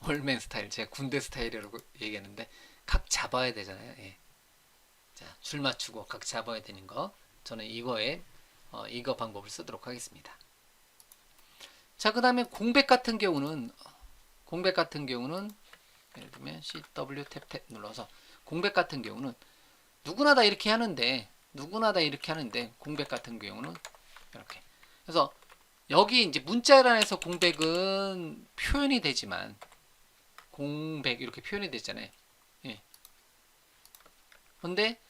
Speaker 1: 올맨 스타일. 제가 군대 스타일이라고 얘기했는데 각 잡아야 되잖아요. 예. 자, 줄 맞추고 각 잡아야 되는 거. 저는 이거 방법을 쓰도록 하겠습니다. 자, 그다음에 공백 같은 경우는 예를 들면 CW 탭 눌러서 공백 같은 경우는 누구나 다 이렇게 하는데 공백 같은 경우는 이렇게. 그래서 여기 이제 문자란에서 공백은 표현이 되지만 공백 이렇게 표현이 됐잖아요. 예. 근데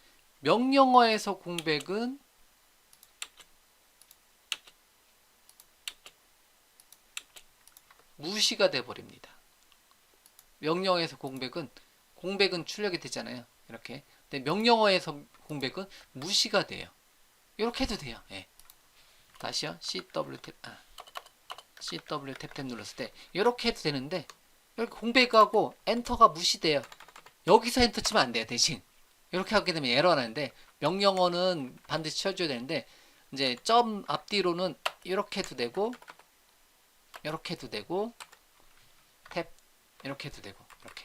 Speaker 1: 명령어에서 공백은 무시가 돼 버립니다. 명령어에서 공백은 출력이 되잖아요. 이렇게. 근데 명령어에서 공백은 무시가 돼요. 이렇게 해도 돼요. 예. 다시요. CW 탭 눌렀을 때 이렇게 해도 되는데 이렇게 공백하고 엔터가 무시돼요. 여기서 엔터 치면 안 돼요. 대신 이렇게 하게 되면 에러 나는데 명령어는 반드시 쳐줘야 되는데 이제 점 앞뒤로는 이렇게 해도 되고 이렇게 해도 되고 탭 이렇게 해도 되고 이렇게.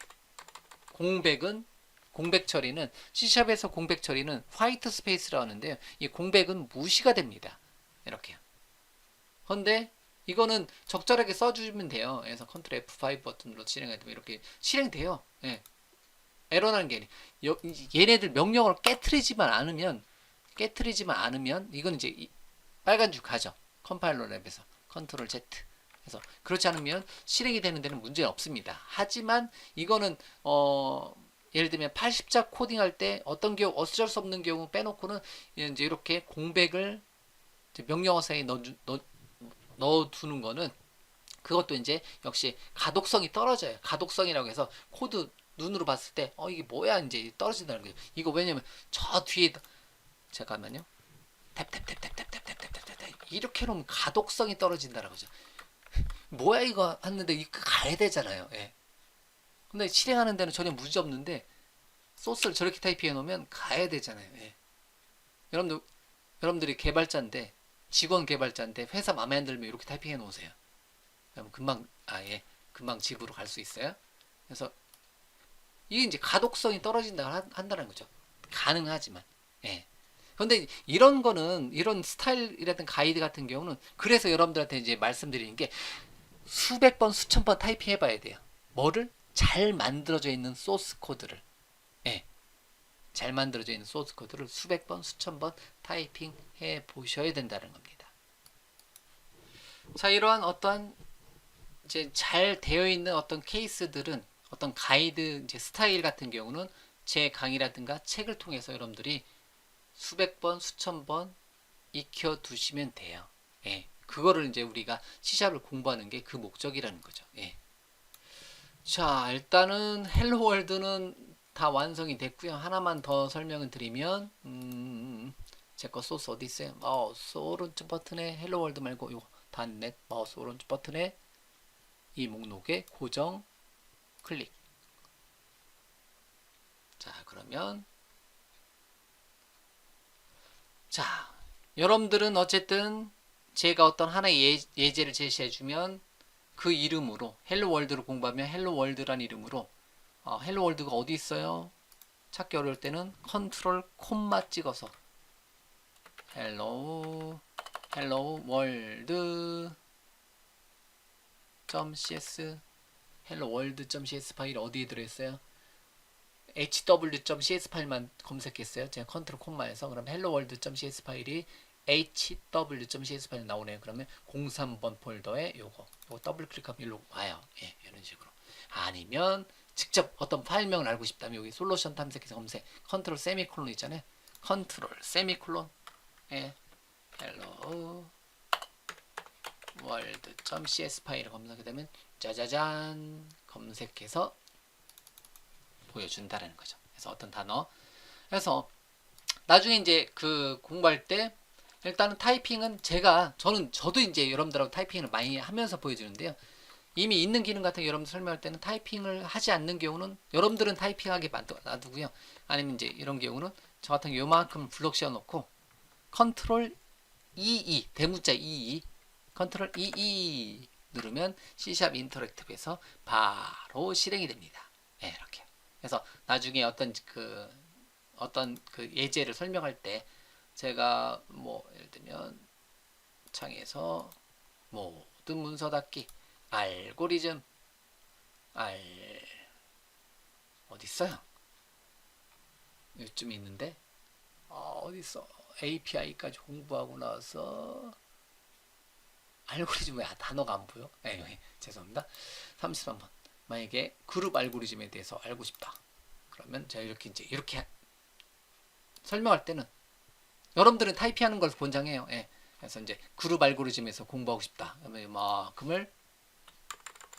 Speaker 1: 공백 처리는 C샵에서 공백 처리는 화이트 스페이스라고 하는데요. 이 공백은 무시가 됩니다. 이렇게요. 그런데 이거는 적절하게 써주면 돼요. 그래서 컨트롤 F5 버튼으로 진행하면 이렇게 실행돼요. 예. 에러 나는 게 얘네들 명령어를 깨트리지만 않으면 이건 이제 빨간 줄 가죠. 컴파일러 랩에서 컨트롤 Z. 그래서 그렇지 않으면 실행이 되는 데는 문제는 없습니다. 하지만 이거는 예를 들면 80자 코딩할 때 어떤 경우 어쩔 수 없는 경우 빼놓고는 이제 이렇게 공백을 명령어 사이에 넣어두는 거는 그것도 이제 역시 가독성이 떨어져요. 가독성이라고 해서 코드 눈으로 봤을 때 이게 뭐야 이제 떨어진다는 거예요. 이거 왜냐면 저 뒤에 잠깐만요. 탭 이렇게 놓으면 가독성이 떨어진다는 거죠. 뭐야 이거 했는데 이거 가야 되잖아요. 예. 근데 실행하는 데는 전혀 문제 없는데 소스를 저렇게 타이핑해 놓으면 가야 되잖아요. 예. 여러분들이 개발자인데 직원 개발자인데 회사 마음에 안 들면 이렇게 타이핑해 놓으세요. 그럼 금방 집으로 갈 수 있어요. 그래서 이게 이제 가독성이 떨어진다고 한다는 거죠. 가능하지만. 예. 근데 이런 거는 이런 스타일이라든 가이드 같은 경우는 그래서 여러분들한테 이제 말씀드리는 게 수백 번 수천 번 타이핑 해봐야 돼요. 뭐를? 잘 만들어져 있는 소스 코드를. 예. 잘 만들어져 있는 소스 코드를 수백 번 수천 번 타이핑 해 보셔야 된다는 겁니다. 자, 이러한 어떠한 이제 잘 되어 있는 어떤 케이스들은 어떤 가이드 이제 스타일 같은 경우는 제 강의라든가 책을 통해서 여러분들이 수백 번 수천 번 익혀 두시면 돼요. 예. 그거를 이제 우리가 C샵을 공부하는 게 그 목적이라는 거죠. 예. 자, 일단은 헬로 월드는 다 완성이 됐고요. 하나만 더 설명을 드리면 제 거 소스 어디 있어요? 마우스 오른쪽 버튼에 헬로 월드 말고 요 단넷 마우스 오른쪽 버튼에 이 목록에 고정 클릭. 자, 그러면 자, 여러분들은 어쨌든 제가 어떤 하나의 예제를 제시해 주면 그 이름으로 헬로 월드를 공부하면 헬로 월드란 이름으로 헬로 월드가 어디 있어요? 찾기 어려울 때는 컨트롤 콤마 찍어서 헬로 월드 .cs 헬로 월드.cs 파일 어디에 들어있어요? hw.cs 파일만 검색했어요. 제가 컨트롤 콤마에서 그럼 헬로 월드.cs 파일이 hw.cs 파일 나오네요. 그러면 03번 폴더에 요거 더블 클릭하면 일로 와요. 예, 이런 식으로. 아니면 직접 어떤 파일명을 알고 싶다면 여기 솔루션 탐색해서 검색 컨트롤 세미콜론 있잖아요. 컨트롤 세미콜론 예, 헬로 월드.cs 파일을 검색하게 되면 짜자잔 검색해서 보여준다라는 거죠. 그래서 어떤 단어. 그래서 나중에 이제 그 공부할 때 일단은 타이핑은 저도 이제 여러분들하고 타이핑을 많이 하면서 보여주는데요. 이미 있는 기능 같은 거 여러분들 설명할 때는 타이핑을 하지 않는 경우는 여러분들은 타이핑하게 놔두고요. 아니면 이제 이런 경우는 저 같은 경우 요만큼 블록 씌워놓고 컨트롤 EE 대문자 EE 컨트롤 EE 누르면 C샵 인터랙티브에서 바로 실행이 됩니다. 네, 이렇게. 그래서 나중에 어떤 그 예제를 설명할 때 제가 뭐 예를 들면 창에서 모든 문서 닫기 알고리즘 어디 있어요? 요쯤에 있는데 어디 있어? API까지 공부하고 나서 알고리즘 왜 단어가 안 보여? 네, 죄송합니다. 33번. 만약에 그룹 알고리즘에 대해서 알고 싶다. 그러면 제가 이렇게 설명할 때는 여러분들은 타이핑하는 걸 권장해요. 예. 그래서 이제 그룹 알고리즘에서 공부하고 싶다. 그러면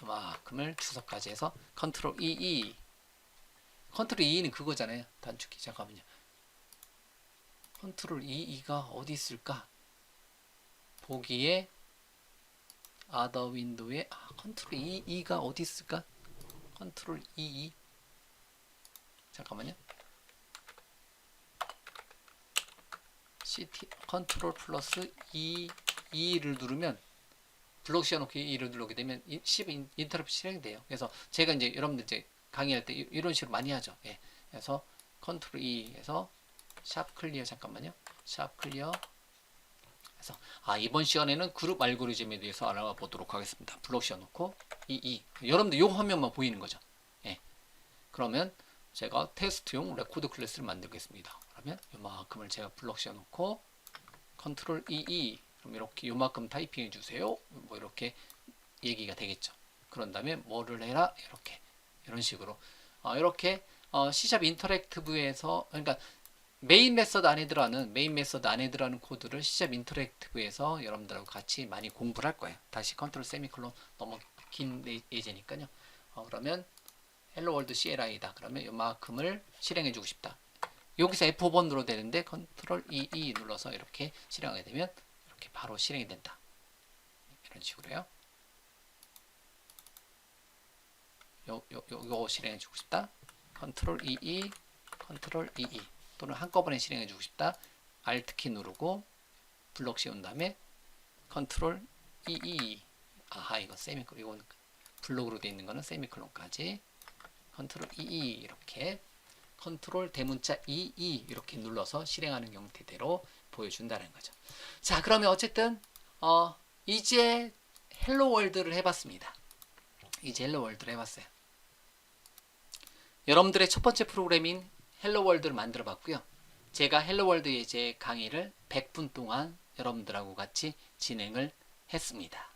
Speaker 1: 이만큼을 주소까지 해서 컨트롤 EE. 컨트롤 EE는 그거잖아요. 단축키. 잠깐만요. 컨트롤 EE가 어디 있을까? 보기에 아더 윈도우에 컨트롤 EE가 어디 있을까? 컨트롤 EE. 잠깐만요. CT 컨트롤 플러스 E를 누르면 블록 씌워놓고 E를 누르게 되면 10 인터럽트 실행이 돼요. 그래서 제가 이제 여러분들 이제 강의할 때 이런 식으로 많이 하죠. 예. 그래서 컨트롤 E에서 샵 클리어 잠깐만요. 샵 클리어. 그래서 이번 시간에는 그룹 알고리즘에 대해서 알아보도록 하겠습니다. 블록 씌워놓고 여러분들 요 화면만 보이는 거죠. 예. 그러면 제가 테스트용 레코드 클래스를 만들겠습니다. 그러면 요만큼을 제가 블록 씌워놓고 컨트롤 EE 그럼 이렇게 요만큼 타이핑 해주세요. 뭐 이렇게 얘기가 되겠죠. 그런 다음에 뭐를 해라 이렇게 이런 식으로 이렇게 C샵 인터랙티브에서 그러니까 메인 메서드 안에 들어가는 코드를 C샵 인터랙티브에서 여러분들하고 같이 많이 공부를 할 거예요. 다시 컨트롤 세미콜론 너무 긴 예제니까요. 그러면 헬로 월드 CLI다. 그러면 요만큼을 실행해 주고 싶다. 여기서 F5번 눌러도 되는데 컨트롤 EE 눌러서 이렇게 실행하게 되면 이렇게 바로 실행이 된다. 이런 식으로요. 요거 실행해 주고 싶다. 컨트롤 EE 또는 한꺼번에 실행해 주고 싶다. Alt키 누르고 블록 씌운 다음에 컨트롤 EE 이거 세미콜론 이건 블록으로 되어 있는 거는 세미콜론까지 컨트롤 EE 이렇게 컨트롤 대문자 22 이렇게 눌러서 실행하는 형태대로 보여준다는 거죠. 자, 그러면 어쨌든 이제 헬로 월드를 해봤습니다. 이제 헬로 월드를 해봤어요. 여러분들의 첫 번째 프로그램인 헬로 월드를 만들어 봤고요. 제가 헬로 월드 예제 강의를 100분 동안 여러분들하고 같이 진행을 했습니다.